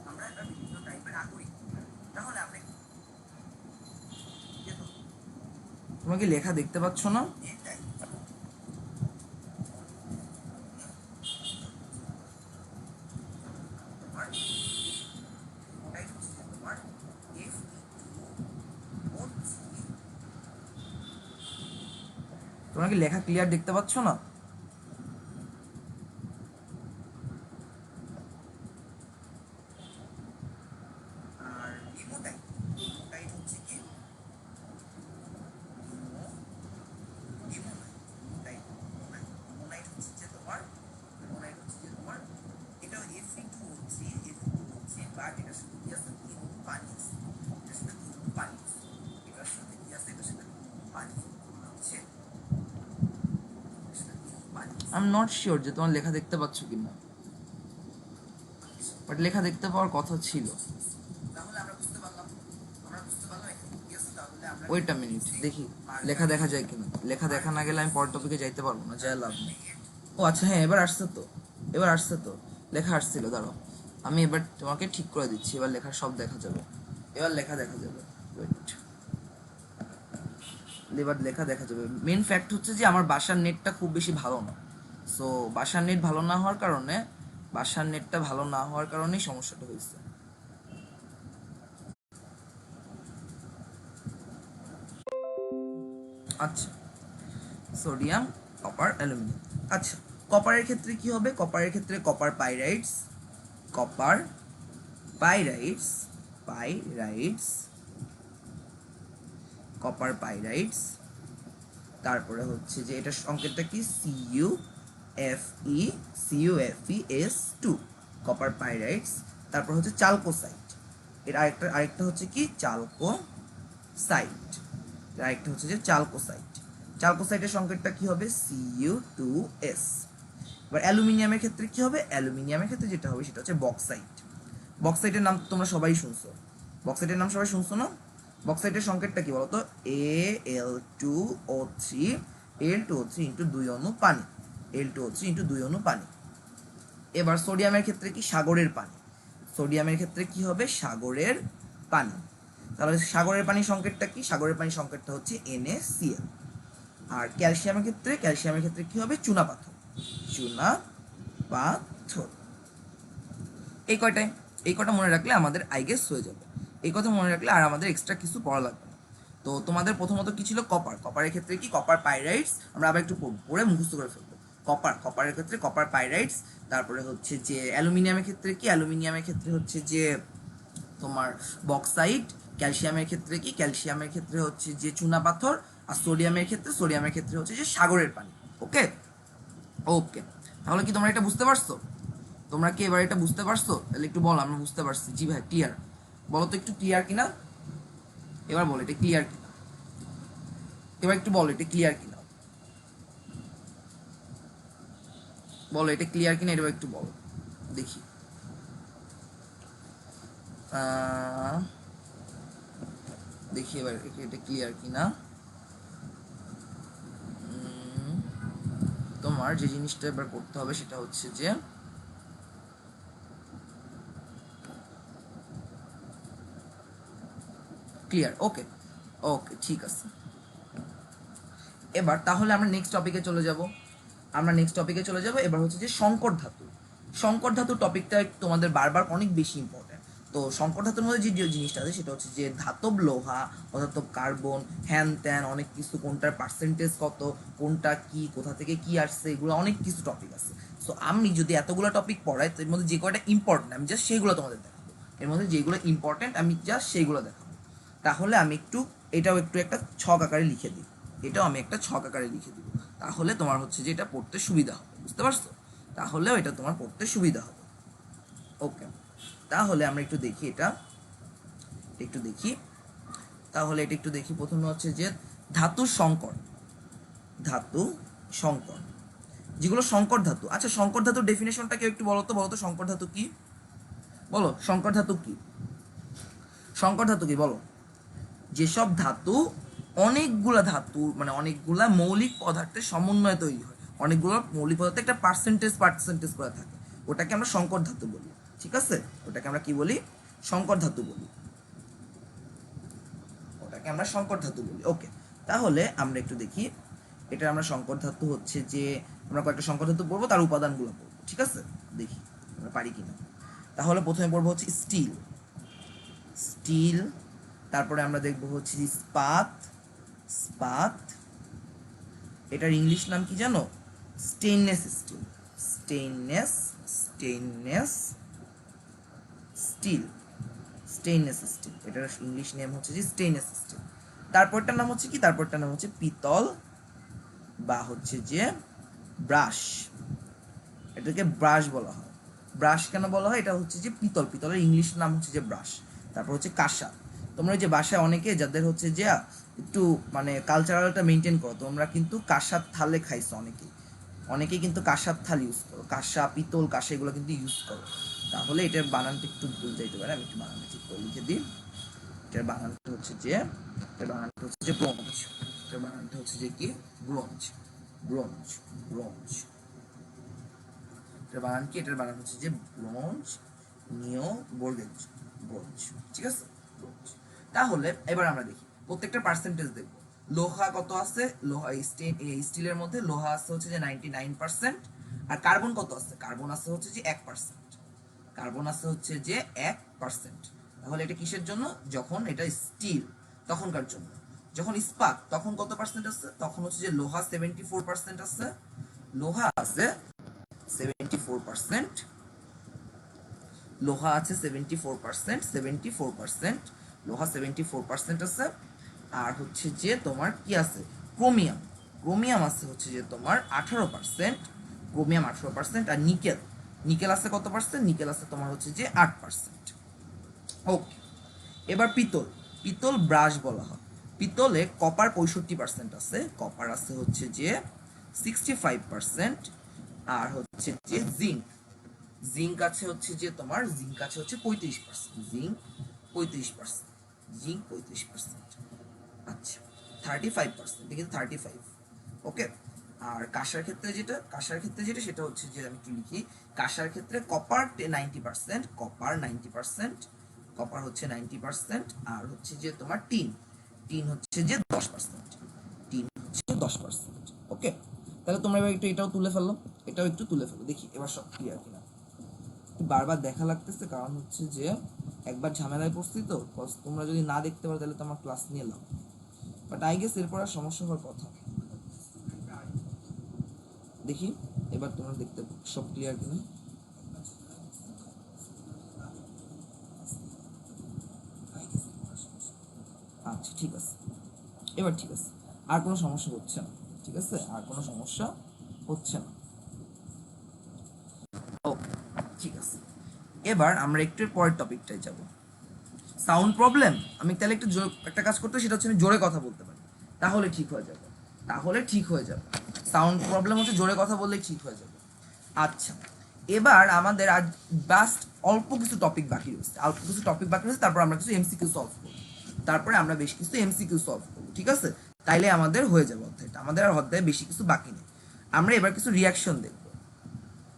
আমরা এটা বিভিন্ন টাইপের আগ্রহী। তাহলে আপনি তোমরা কি লেখা দেখতে পাচ্ছ না? তোমরা কি লেখা ক্লিয়ার দেখতে পাচ্ছ না? আই এম নট শিওর যে তোমার লেখা দেখতে পাচ্ছ কিনা, বাট লেখা দেখতে পাওয়ার কথা ছিল। ওয়েট আ মিনিট, দেখি লেখা দেখা যায় কিনা। লেখা দেখা না গেলে আমি পরের টপিকে যাইতে পারবো না, যাই লাভ নেই। ও আচ্ছা হ্যাঁ, এবার আসছে তো, এবার আসছে তো, লেখা আসছিল। দাঁড়াও আমি এবার তোমাকে ঠিক করে দিচ্ছি। এবার লেখা সব দেখা যাবে, এবার লেখা দেখা যাবে। ওয়েট, এবার লেখা দেখা যাবে। মেন ফ্যাক্ট হচ্ছে যে আমার বাসার নেটটা খুব বেশি ভালো না। সো বাসার নেট ভালো না হওয়ার কারণে, বাসার নেটটা ভালো না হওয়ার কারণেই সমস্যাটা হয়েছে। আচ্ছা সোডিয়াম, কপার, অ্যালুমিনিয়াম। আচ্ছা কপারের ক্ষেত্রে কি হবে? কপারের ক্ষেত্রে copper pyrites, copper pyrites, pyrites, copper pyrites. তারপরে হচ্ছে যে এটা সংকেতটা কি? CuFeCuFeS2, copper pyrites. তারপর হচ্ছে চালকোসাইট। এর আরেকটা হচ্ছে কি? চালকোসাইট। আরেকটা হচ্ছে যে চালকোসাইট। চালকোসাইটের সংকেতটা কি হবে? Cu2S। এবার অ্যালুমিনিয়ামের ক্ষেত্রে কি হবে? অ্যালুমিনিয়ামের ক্ষেত্রে যেটা হবে সেটা হচ্ছে বক্সাইট। বক্সাইটের নাম তোমরা সবাই শুনছো, বক্সাইটের নাম সবাই শুনছো না? বক্সাইটের সংকেতটা কি বলতো? Al2O3, Al2O3 ইন্টু 2 অণু পানি, Al2O3 ইন্টু 2 অণু পানি। এবার সোডিয়ামের ক্ষেত্রে কি? সাগরের পানি। সোডিয়ামের ক্ষেত্রে কি হবে? সাগরের পানি। তাহলে সাগরের পানির সংকেতটা কি? সাগরের পানির সংকেতটা হচ্ছে NaCl। আর ক্যালসিয়ামের ক্ষেত্রে, ক্যালসিয়ামের ক্ষেত্রে কি হবে? চুনাপাথর, চুনাপাথর। এই কয়টাই, এই কটা মনে রাখলে আমাদের আইগেস হয়ে যাবে। এই কথা মনে রাখলে আর আমাদের এক্সট্রা কিছু পড়া লাগবে না। তো তোমাদের প্রথমত কি ছিল? কপার। কপারের ক্ষেত্রে কি? Copper pyrites. আমরা আবার একটু পড়ে মুখস্থ করে ফেলবো। কপারের ক্ষেত্রে কপার পাইরাইটস। তারপরে হচ্ছে যে অ্যালুমিনিয়ামের ক্ষেত্রে কি? অ্যালুমিনিয়ামের ক্ষেত্রে হচ্ছে যে তোমার বক্সাইট। ক্যালসিয়ামের ক্ষেত্রে কি? ক্যালসিয়ামের ক্ষেত্রে হচ্ছে যে চুনাপাথর। আর সোডিয়ামের ক্ষেত্রে হচ্ছে যে সাগরের পানি। ওকে ওকে, তাহলে কি তোমরা এটা বুঝতে পারছো? তোমরা কি এবার এটা বুঝতে পারছো? তাহলে একটু বলো আমরা বুঝতে পারছি। জি ভাই ক্লিয়ার, বলো তো একটু ক্লিয়ার কিনা। এবার বলো এটা ক্লিয়ার কিনা, এবার একটু বলো এটা ক্লিয়ার কিনা, বলো এটা ক্লিয়ার কিনা, এবার একটু বলো দেখি। দেখি এবার এটা ক্লিয়ার কিনা। তোমার যে জিনিসটা এবার করতে হবে সেটা হচ্ছে যে ক্লিয়ার। ওকে ওকে ঠিক আছে। এবার তাহলে আমরা নেক্সট টপিকে চলে যাব। এবার হচ্ছে যে সংকর ধাতু। সংকর ধাতু টপিকটা তোমাদের বারবার অনেক বেশি ইম্পর্টেন্ট। তো সংকর ধাতুর মধ্যে যে জিনিসটা আছে সেটা হচ্ছে যে ধাতব লোহা, অধাতব কার্বন, হ্যান ত্যান অনেক কিছু, কোনটার পার্সেন্টেজ কত, কোনটা কি, কোথা থেকে কি আসছে, এগুলো অনেক কিছু টপিক আছে। সো আমি যদি এতগুলো টপিক পড়াই, তো এর মধ্যে যে কয়টা ইম্পর্টেন্ট আমি জাস্ট সেইগুলো তোমাদের দেখাবো। এর মধ্যে যেগুলো ইম্পর্টেন্ট আমি জাস্ট সেইগুলো দেখাবো। তাহলে আমি এটাও একটু একটা ছক আকারে লিখে দিই, এটাও আমি একটা ছক আকারে লিখে দিব, তাহলে তোমার হচ্ছে যে এটা পড়তে সুবিধা হবে, বুঝতে পারছো? তাহলেও এটা তোমার পড়তে সুবিধা হবে। ওকে, তাহলে আমরা একটু দেখি এটা একটু দেখি তাহলে এটা একটু দেখি। প্রথমে হচ্ছে যে ধাতুর সংকর, ধাতু সংকর, যেগুলো সংকর ধাতু। আচ্ছা, সংকর ধাতুর ডেফিনেশনটা কেউ একটু বলো তো সংকর ধাতু কি? বলো সংকর ধাতু কি? সংকর ধাতু কি বলো? যেসব ধাতু অনেকগুলা ধাতু মানে অনেকগুলা মৌলিক পদার্থের সমন্বয়ে তৈরি হয়, অনেকগুলো মৌলিক পদার্থ একটা পার্সেন্টেজ করে থাকে, ওটাকে আমরা সংকর ধাতু বলি। ঠিক আছে, ওটাকে আমরা কি বলি? সংকর ধাতু বলি, ওটাকে আমরা সংকর ধাতু বলি। ওকে, তাহলে আমরা একটু দেখি, এটা আমরা সংকর ধাতু হচ্ছে যে আমরা কয়েকটা সংকর ধাতু পড়বো, তার উপাদানগুলো পড়বো। ঠিক আছে, দেখি আমরা পারি কিনা। তাহলে প্রথমে পড়বো হচ্ছে স্টিল, স্টিল। তারপরে আমরা দেখবো হচ্ছে ইস্পাত, ইস্পাত। এটার ইংলিশ নাম কি জানো? Stainless steel, stainless steel, stainless steel. এটার ইংলিশ নেম হচ্ছে যে স্টেইনলেস স্টিল। তারপরটার নাম হচ্ছে কি? তারপরটার নাম হচ্ছে পিতল বা হচ্ছে যে ব্রাশ, এটাকে ব্রাশ বলা হয়। ব্রাশ কেন বলা হয়? এটা হচ্ছে যে পিতল, পিতলের ইংলিশ নাম হচ্ছে যে ব্রাশ। তারপর হচ্ছে কাঁসা। তোমরা যে বাসায় অনেকে যাদের হচ্ছে যে একটু মানে কালচারালটা মেনটেন করো, তোমরা কিন্তু কাঁসার থালে খাইছো অনেকেই কিন্তু কাঁসার থাল ইউজ করো, কাঁসা, পিতল, কাঁসা এগুলো কিন্তু ইউজ করো। তাহলে এটার বানানটা একটু ভুল যাইতে পারে, আমি একটু বানানটা ঠিক করে লিখে দিই। এটার বানানটা হচ্ছে যে ব্রোঞ্জ, এটার বানানটা হচ্ছে যে কি? Bronze, bronze, bronze. এটার বানান কি? এটার বানান হচ্ছে যে ব্রোঞ্জ, নিও বর্গেঞ্জ, ব্রোঞ্জ। ঠিক আছে, ব্রোঞ্জ। তাহলে এবার আমরা দেখি প্রত্যেকটা পার্সেন্টেজ দেখবো। লোহা কত আছে? লোহা স্টিলের মধ্যে লোহা আছে হচ্ছে যে 99%। আর কার্বন কত আছে? কার্বন আছে হচ্ছে যে 1%, কার্বন আছে হচ্ছে যে 1%। তাহলে এটা কিসের জন্য? যখন এটা স্টিল তখনকার জন্য। যখন ইস্পাত তখন কত পার্সেন্ট আছে? তখন হচ্ছে যে লোহা 74% আছে, লোহা আছে 74%, লোহা আছে 74%, লোহা 74% আছে। আর হচ্ছে যে তোমার কি আছে? ক্রোমিয়াম, ক্রোমিয়াম আছে হচ্ছে যে তোমার 18%, ক্রোমিয়াম 18%। আর নিকেল, নিকেল আছে কত পার্সেন্ট? নিকেল আছে তোমার হচ্ছে যে 8%। ওকে, এবার পিতল, পিতল ব্রাশ বলা হয়। পিতলে কপার 65% আছে, কপার আছে হচ্ছে যে 65%। আর হচ্ছে যে জিঙ্ক, জিঙ্ক আছে হচ্ছে যে তোমার জিঙ্ক আছে হচ্ছে 35%, জিঙ্ক 35%, জিঙ্ক 35%। আচ্ছা, 35%, কিন্তু 35। ওকে, আর কাঁসার ক্ষেত্রে যেটা সেটা হচ্ছে যে আমি কি লিখি? কাঁসার ক্ষেত্রে কপার 90%, কপার 90%, কপার হচ্ছে 90%। আর হচ্ছে যে তোমার টিন, টিন হচ্ছে যে 10%, টিন হচ্ছে 10%। ওকে, তাহলে তোমরা এবার একটু এটাও তুলে ফেলো, এটাও একটু তুলে ফেলো, দেখি এবার সব ক্লিয়ার কিনা। বারবার দেখা লাগতেছে কারণ হচ্ছে যে একবার ঝামেলায় পড়ছি তো, তোমরা যদি না দেখতে পারো তাহলে তোমার ক্লাস নিয়ে নাও, বাট আই গেস এরপর আর সমস্যা হওয়ার কথা। দেখি এবার তোমরা দেখতে সব ক্লিয়ার কিনা। আচ্ছা ঠিক আছে, এবার ঠিক আছে, আর কোনো সমস্যা হচ্ছে না। ঠিক আছে, আর কোনো সমস্যা হচ্ছে না। ওকে, ঠিক আছে, এবার আমরা একটু পরের টপিকটায় যাব, সাউন্ড প্রবলেম। আমি তাহলে একটু একটা কাজ করতে, সেটা হচ্ছে আমি জোরে কথা বলতে পারি, তাহলে ঠিক হয়ে যাবে, তাহলে ঠিক হয়ে যাবে। সাউন্ড প্রবলেম হচ্ছে জোরে কথা বললেই ঠিক হয়ে যাবে। আচ্ছা, এবার আমাদের আজ জাস্ট অল্প কিছু টপিক বাকি রয়েছে, তারপর আমরা কিছু এমসিকিউ সলভ করব, তারপরে আমরা বেশ কিছু এমসিকিউ সলভ করব। ঠিক আছে, তাইলে আমাদের হয়ে যাবে অধ্যায়টা, আমাদের আর অধ্যায়ে বেশি কিছু বাকি নেই। আমরা এবার কিছু রিয়াকশন দেখব,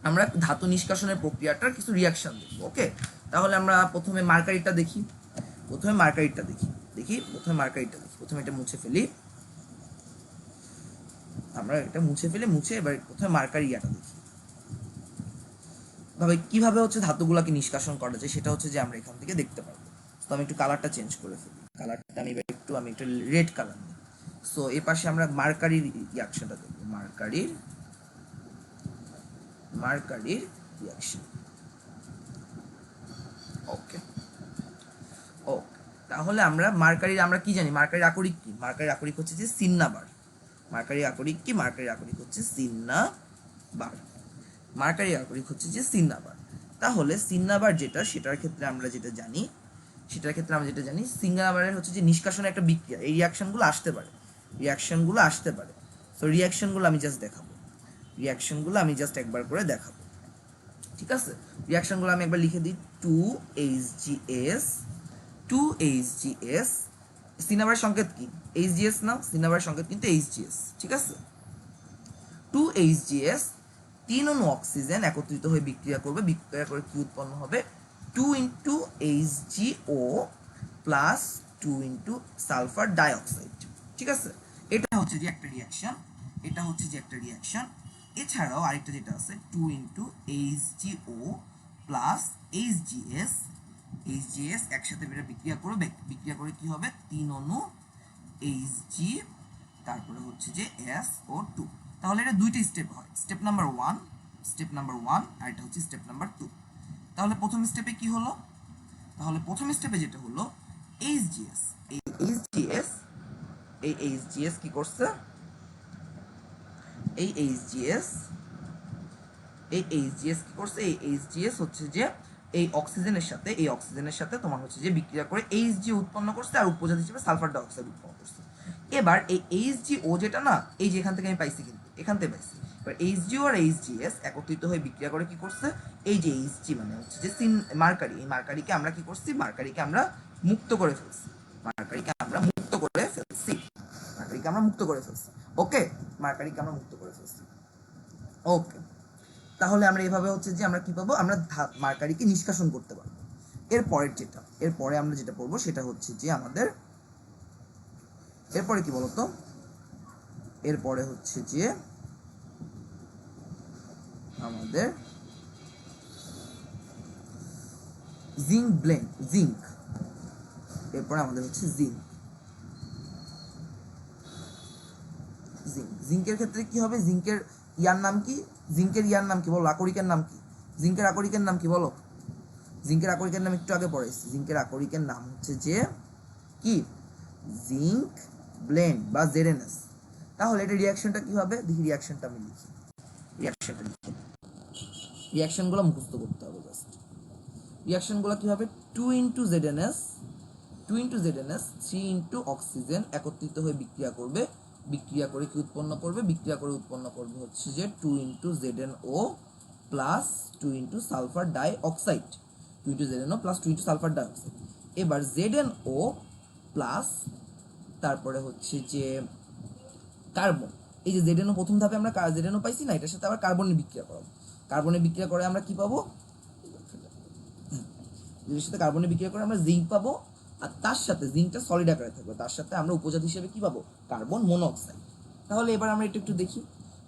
আমরা ধাতু নিষ্কাশনের প্রক্রিয়াটার কিছু রিয়াকশন দেখব। ওকে, তাহলে আমরা প্রথমে মার্কারিটা দেখি, প্রথমে মার্কারিটা দেখি, প্রথমে এটা মুছে ফেলি, আমরা এটা মুছে এবার প্রথমে মার্কারিয়াটা দেখি ভাবে কিভাবে হচ্ছে ধাতুগুলোকে নিষ্কাশন করা যায়, সেটা হচ্ছে যে আমরা এখান থেকে দেখতে পারবো। তো আমি একটু কালারটা চেঞ্জ করে ফেলি, কালারটা আমি এবার আমি একটু রেড কালার নিই। সো এই পাশে আমরা মার্কারির রিয়াকশনটা দেখবো, মার্কারির রিয়াকশন। ওকে, ওকে, তাহলে আমরা মার্কারির আমরা কি জানি, মার্কারির আকরিক কি? মার্কারির আকরিক হচ্ছে যে সিন্নাবার। মার্কারির আকরিক কি? মার্কারির আকরিক হচ্ছে সিন্নাবার। মার্কারির আকরিক হচ্ছে যে সিন্নাবার। তাহলে সিন্নাবার যেটা, সেটার ক্ষেত্রে আমরা যেটা জানি, সিন্নাবারের হচ্ছে যে নিষ্কাশনের একটা বিক্রিয়া, এই রিয়াকশনগুলো আসতে পারে, সো রিয়াকশনগুলো আমি জাস্ট দেখাবো, একবার করে দেখাবো, ঠিক আছে? রিয়াকশনগুলো আমি একবার লিখে দিই। 2HGS, সিনাবারের সংকেত কি? HGS না, সিনাবারের সংকেত কিন্তু HGS, ঠিক আছে? 2HGS, 3 অণু অক্সিজেন একত্রিত হয়ে বিক্রিয়া করবে, বিক্রিয়া করে কি উৎপন্ন হবে? 2 into HGO plus 2 into sulphur dioxide, ঠিক আছে? এটা হচ্ছে যে একটা রিয়াকশন, এছাড়াও আরেকটা যেটা আছে 2 ইন্টু HGO প্লাস HGS একসাথে বিক্রিয়া করবে, বিক্রিয়া করে কি হবে? 3 অণু HG, তারপরে হচ্ছে যে SO2। তাহলে এটা দুইটা স্টেপ হয়, স্টেপ নাম্বার 1 আর এটা হচ্ছে স্টেপ নাম্বার 2। তাহলে প্রথম স্টেপে কি হলো? যেটা হলো HGS, এই HGS কি করছে? এই HGS কি করছে? এই HGS হচ্ছে যে এই অক্সিজেনের সাথে তোমার হচ্ছে যে বিক্রিয়া করে HG উৎপন্ন করছে, আর উপজাত হিসেবে সালফার ডাইঅক্সাইড উৎপন্ন করছে। এবার এই HGO যেটা না, এই যে এখান থেকে আমি পাইছি, কিন্তু এখান থেকে পাইছি। এবার HGO আর HGS একত্রিত হয়ে বিক্রিয়া করে কি করছে? এই যে HG মানে হচ্ছে যে মার্কারি, এই মার্কারিকে আমরা কি করছি? মার্কারিকে আমরা মুক্ত করে ফেলছি। ওকে, মার্কারিকে আমরা মুক্ত করে ফেলছি। ওকে, তাহলে আমরা এভাবে হচ্ছে যে আমরা কি পাবো? আমরা মার্কারিকে নিষ্কাশন করতে পারবো। এরপরে আমরা যেটা পড়বো সেটা হচ্ছে যে আমাদের এরপরে কি বলতো? এরপরে হচ্ছে যে আমাদের এরপরে আমাদের হচ্ছে জিঙ্কের ক্ষেত্রে কি হবে? জিঙ্কের ইয়ার নাম কি বলো? আকরিকের নাম কি? জিঙ্কের আকরিকের নাম কি বলো? জিঙ্কের আকরিকের নাম একটু আগে পড়েছি। জিঙ্কের আকরিকের নাম হচ্ছে যে কি? জিঙ্ক ব্লেন্ড বা ZNS। তাহলে এটা রিয়াকশনটা কি হবে? দেখি রিয়াকশনটা আমি লিখি। রিয়াকশনগুলো মুখস্থ করতে হবে জাস্ট। রিয়াকশনগুলো কি হবে? 2 ইন্টু ZNS, 3 ইন্টু অক্সিজেন একত্রিত হয়ে বিক্রিয়া করবে, বিক্রিয়া করে কি উৎপন্ন করবে? বিক্রিয়া করে উৎপন্ন করবে হচ্ছে যে 2 into ZNO plus 2 into sulphur dioxide, এবার ZNO প্লাস তারপরে হচ্ছে যে কার্বন। এই যে ZNO প্রথম ধাপে আমরা ZNO পাইছি না, এটার সাথে আবার কার্বনের বিক্রিয়া করাবো। কার্বনের বিক্রিয়া করে আমরা কি পাবো? এর সাথে কার্বনের বিক্রিয়া করে আমরা জিঙ্ক পাবো, আর তার সাথে জিঙ্কটা সলিড আকারে থাকবে, তার সাথে আমরা উপজাত হিসেবে কি পাবো? Carbon monoxide. তাহলে এবার আমরা একটু দেখি।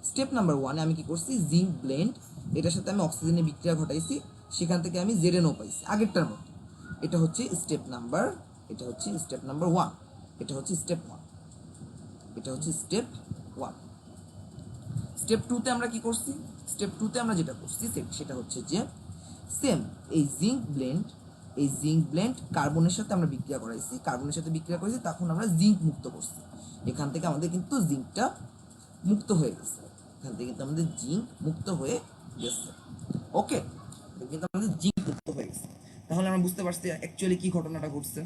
স্টেপ নাম্বার 1 আমি কি করছি? জিঙ্ক ব্লেন্ড, এটার সাথে আমি অক্সিজেনের বিক্রিয়া ঘটাইছি, সেখান থেকে আমি ZNO পাইছি আগেরটার মতো। এটা হচ্ছে স্টেপ নাম্বার 1, এটা হচ্ছে স্টেপ 1। স্টেপ 2 তে আমরা কি করছি? স্টেপ 2 তে আমরা যেটা করছি সেটা হচ্ছে যে সেম এই জিঙ্ক ব্লেন্ড কার্বনের সাথে আমরা বিক্রিয়া করাইছি, তখন আমরা জিঙ্ক মুক্ত করছি। এখান থেকে আমাদের কিন্তু জিঙ্কটা মুক্ত হয়ে গেছে, ওকে, কিন্তু আমাদের জিঙ্ক মুক্ত হয়ে গেছে। তাহলে আমরা বুঝতে পারছি অ্যাকচুয়ালি কি ঘটনাটা ঘটছে।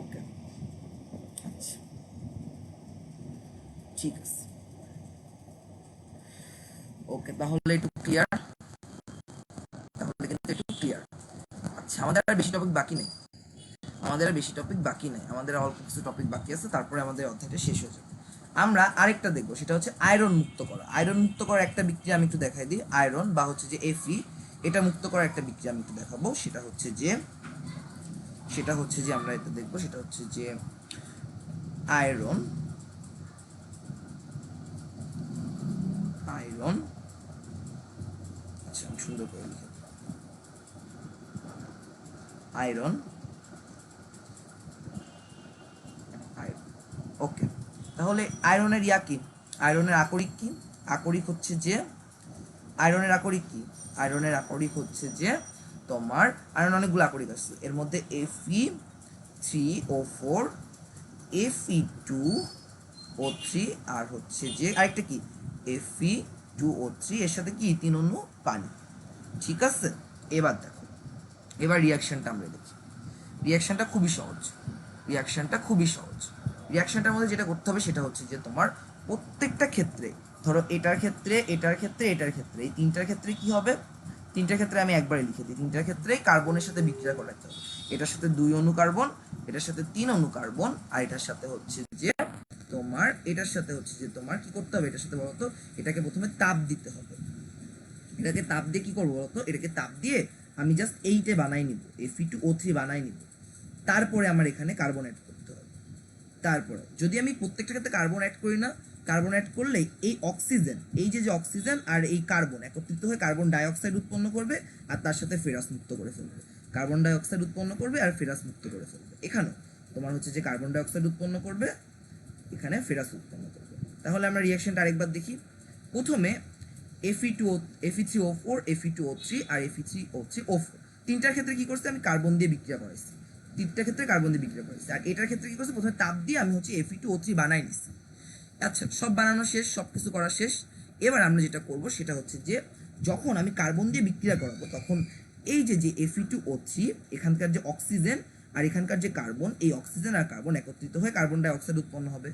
ওকে, আচ্ছা, ঠিক আছে। ওকে, তাহলে একটু ক্লিয়ার। আচ্ছা, আমাদের আর বেশি টপিক বাকি নেই, আমাদের অল্প কিছু টপিক বাকি আছে, তারপরে আমাদের অধ্যায়টা শেষ হয়ে যাবে। আমরা আরেকটা দেখবো, সেটা হচ্ছে আয়রন মুক্ত করা। একটা বিক্রিয়া আমি একটু দেখাই দিই। আয়রন বা হচ্ছে যে Fe, এটা মুক্ত করার একটা বিক্রিয়া আমি একটু দেখাবো। সেটা হচ্ছে যে আমরা এটা দেখবো, সেটা হচ্ছে যে আয়রন আচ্ছা, আমি সুন্দর করে লিখে আয়রন। ওকে, তাহলে আয়রনের কি? আয়রনের আকরিক কি? আকরিক হচ্ছে যে আয়রনের আকরিক কি? আয়রনের আকরিক হচ্ছে যে তোমার আয়রন অনেকগুলো আকরিক আছে, এর মধ্যে Fe3O4, Fe2O3 আর হচ্ছে যে আরেকটা কি Fe2O3, এর সাথে কি 3 অণু পানি। ঠিক আছে, এবার দেখো, এবার রিয়াকশনটা আমরা দেখি। রিয়াকশনটা খুবই সহজ, রিয়াকশনটার মধ্যে যেটা করতে হবে সেটা হচ্ছে যে তোমার প্রত্যেকটা ক্ষেত্রে, ধরো এটার ক্ষেত্রে, এটার ক্ষেত্রে, এটার ক্ষেত্রে, এই তিনটার ক্ষেত্রে কি হবে, তিনটার ক্ষেত্রে আমি একবারে লিখে দিই, তিনটার ক্ষেত্রেই কার্বনের সাথে বিক্রিয়া করাতে হবে। এটার সাথে 2 অণু কার্বন, এটার সাথে 3 অণু কার্বন, আর এটার সাথে হচ্ছে যে তোমার কি করতে হবে, এটার সাথে বলতো এটাকে প্রথমে তাপ দিতে হবে। এটাকে তাপ দিয়ে কি করবো বলতো, এটাকে তাপ দিয়ে আমি জাস্ট এইটে বানাই নিব, Fe2O3 বানাই নিব, তারপরে আমার এখানে কার্বন অ্যাড করতে হবে। তারপরে যদি আমি প্রত্যেকটা ক্ষেত্রে কার্বন অ্যাড করি না, কার্বন অ্যাড করলে এই অক্সিজেন, এই যে অক্সিজেন আর এই কার্বন একত্রিত হয়ে কার্বন ডাই অক্সাইড উৎপন্ন করবে আর তার সাথে ফেরাস মুক্ত করে ফেলবে, কার্বন ডাই অক্সাইড উৎপন্ন করবে আর ফেরাস মুক্ত করে ফেলবে। এখানেও তোমার হচ্ছে যে কার্বন ডাই অক্সাইড উৎপন্ন করবে, এখানে ফেরাস উৎপন্ন করবে। তাহলে আমরা রিয়াকশনটা আরেকবার দেখি। প্রথমে Fe3O4, Fe2O3 আর Fe3O3O4, তিনটার ক্ষেত্রে কি করছে, আমি কার্বন দিয়ে বিক্রিয়া করাইছি, তিনটার ক্ষেত্রে কার্বন দিয়ে বিক্রিয়া করাইছি। আর এটার ক্ষেত্রে কি করছে, প্রথমে তাপ দিয়ে আমি হচ্ছে Fe2O3 বানাই নিছি। আচ্ছা, সব বানানো শেষ, সব কিছু করা শেষ। এবার আমরা যেটা করব সেটা হচ্ছে যে যখন আমি কার্বন দিয়ে বিক্রিয়া করাবো তখন এই যে Fe2O3, এখানকার যে অক্সিজেন আর এখানকার যে কার্বন, এই অক্সিজেন আর কার্বন একত্রিত হয়ে কার্বন ডাই অক্সাইড উৎপন্ন হবে,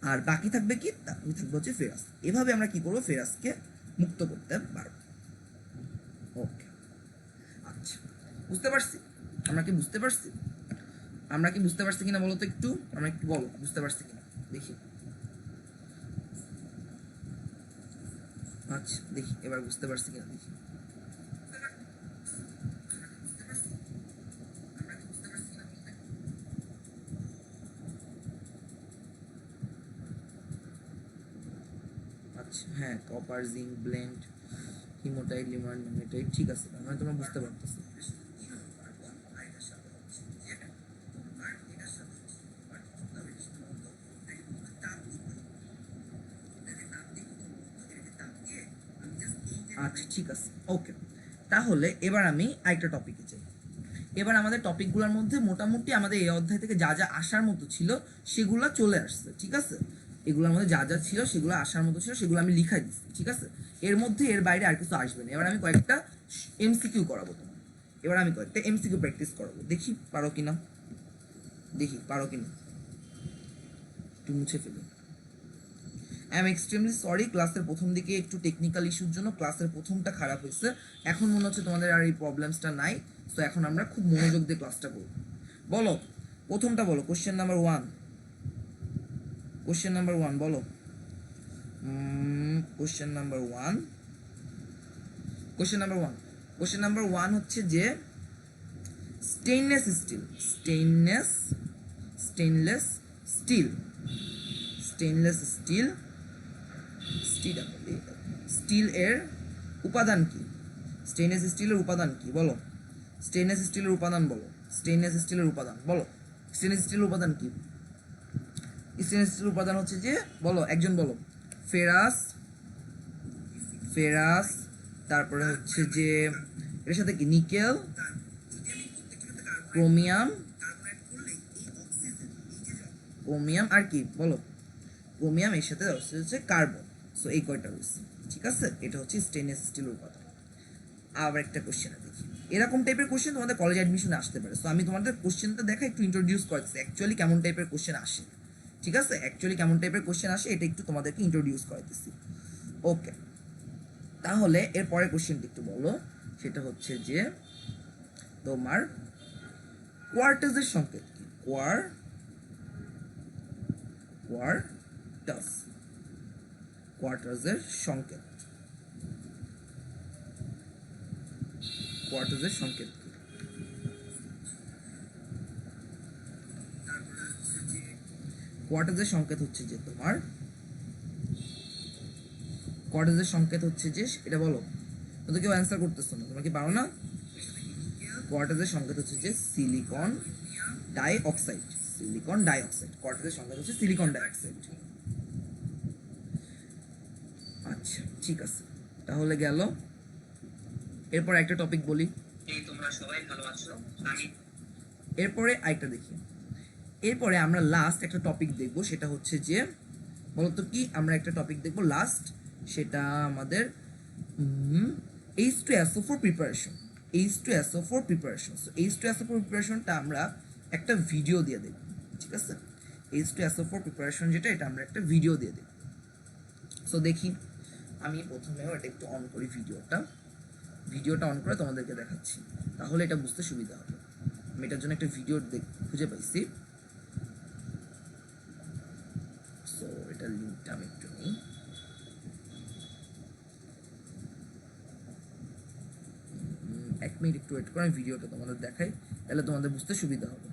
আর বাকি থাকবে কি, থাকবে হচ্ছে ফেরাস। এভাবে আমরা কি করবো, ফেরাসকে মুক্ত করতে পারবো। ওকে, আচ্ছা, বুঝতে পারছি? আমরা কি বুঝতে পারছি কিনা বলো তো একটু, আমরা একটু বলো বুঝতে পারছি কিনা দেখি। আচ্ছা দেখি এবার বুঝতে পারছি কিনা দেখি। আচ্ছা হ্যাঁ, কপার জিঙ্ক ব্লেন্ড, হিমোটাইট, লিমার, নেমেটাইট, ঠিক আছে, মানে তোমরা বুঝতে পারতেছো। আচ্ছা ঠিক আছে, ওকে। তাহলে এবার আমি আরেকটা টপিকে যাই। এবার আমাদের টপিকগুলোর মধ্যে মোটামুটি আমাদের এই অধ্যায় থেকে যা যা আসার মতো ছিল সেগুলো চলে আসছে, ঠিক আছে। এগুলোর মধ্যে যা যা ছিল সেগুলো আসার মতো ছিল, সেগুলো আমি লিখাই দিচ্ছি, ঠিক আছে। এর মধ্যে এর বাইরে আর কিছু আসবে না। এবার আমি কয়েকটা এমসিকিউ করাবো তোমার, এবার আমি কয়েকটা এমসিকিউ প্র্যাকটিস করাবো, দেখি পারো কিনা, একটু মুছে ফেলি। আই এম এক্সট্রিমলি সরি, ক্লাসের প্রথম দিকে একটু টেকনিক্যাল ইস্যুর জন্য ক্লাসের প্রথমটা খারাপ হয়েছে। এখন মনে হচ্ছে তোমাদের আর এই প্রবলেমসটা নাই। তো এখন আমরা খুব মনোযোগ দিয়ে ক্লাসটা করব। বলো প্রথমটা বলো, কোশ্চেন নাম্বার ওয়ান বলো। কোশ্চেন নাম্বার ওয়ান হচ্ছে যে স্টেইনলেস স্টিল এর উপাদান কি? স্টেইনলেস স্টিলের উপাদান কি বলো? স্টেইনলেস স্টিলের উপাদান বলো। স্টেইনলেস স্টিলের উপাদান কি? স্টেইনলেস স্টিলের উপাদান হচ্ছে যে, বলো একজন বলো। ফেরাস, তারপরে হচ্ছে যে এর সাথে কি নিকেল, ক্রোমিয়াম আর কি বলো, ক্রোমিয়াম, এর সাথে হচ্ছে কার্বন। সো এই কয়টা রয়েছে, ঠিক আছে। এটা হচ্ছে স্টেইনলেস স্টিলের উপাদান। আবার একটা কোশ্চেন দেখি, এরকম টাইপের কোশ্চেন তোমাদের কলেজ অ্যাডমিশনে আসতে পারে। সো আমি তোমাদের কোশ্চেনটা দেখা একটু ইন্ট্রোডিউস করছি, অ্যাকচুয়ালি কেমন টাইপের কোশ্চেন আসে, ঠিক আছে। এটা একটু তোমাদেরকে ইন্ট্রোডিউস করাইতেছি। ওকে, তাহলে এর পরের কোশ্চেনটা একটু বলো। সেটা হচ্ছে যে তোমার কোয়ার্টাজের সংকেত কি? কোয়ার্টাজের সংকেত কি? কোয়ার্টাজের সংকেত হচ্ছে যে তোমার এটা বলো। তো কেউ অ্যান্সার করতেছো না, তোমরা কি পারো না? কোয়ার্টাজের সংকেত হচ্ছে যে সিলিকন ডাই অক্সাইড। কোয়ার্টাজের সংকেত হচ্ছে সিলিকন ডাই অক্সাইড। ঠিক আছে, তাহলে গেল। এরপর একটা টপিক বলি, এই তোমরা সবাই ভালো আছো? আমি এরপরে আরেকটা দেখি। এরপরে আমরা লাস্ট একটা টপিক দেখব, সেটা হচ্ছে যে বলতো কি, আমরা একটা টপিক দেখব লাস্ট, সেটা আমাদের H2SO4 preparation. H2SO4 preparation, so H2SO4 প্রিপারেশনটা আমরা একটা ভিডিও দিয়ে দেখব, ঠিক আছে? H2SO4 প্রিপারেশন যেটা, এটা আমরা একটা ভিডিও দিয়ে দেখব। সো দেখি, আমি প্রথমেও এটা একটু অন করি, ভিডিওটা অন করে তোমাদেরকে দেখাচ্ছি, তাহলে এটা বুঝতে সুবিধা হবে। আমি এটার জন্য একটা ভিডিও খুঁজে পাইছি। সো এটার লিঙ্কটা আমি একটু নিই। এক মিনিট একটু ওয়েট করে আমি ভিডিওটা তোমাদের দেখাই, তাহলে তোমাদের বুঝতে সুবিধা হবে।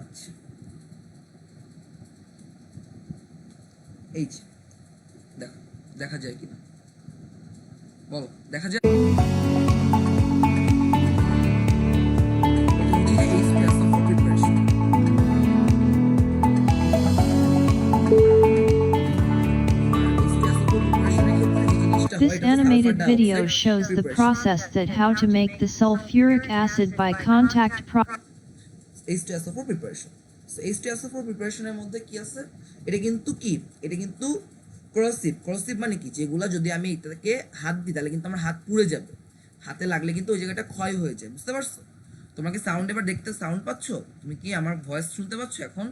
আচ্ছা, এই যে দেখো, দেখা যায় কিনা বলো, দেখা যায়? This animated video shows the process that how to make the sulfuric acid by contact H2SO4 preparation. So H2SO4 প্রিপারেশনের মধ্যে কি আছে, এটা কিন্তু কি, এটা কিন্তু করসিভ মানে কি, যেগুলা যদি আমি এটাকে হাত দিই তাহলে কিন্তু আমার হাত পুড়ে যাবে, হাতে লাগলে কিন্তু ওই জায়গাটা ক্ষয় হয়ে যায়, বুঝতে পারছো? তোমরা কি সাউন্ড এবার দেখতে সাউন্ড পাচ্ছ? তুমি কি আমার ভয়েস শুনতে পাচ্ছ এখন?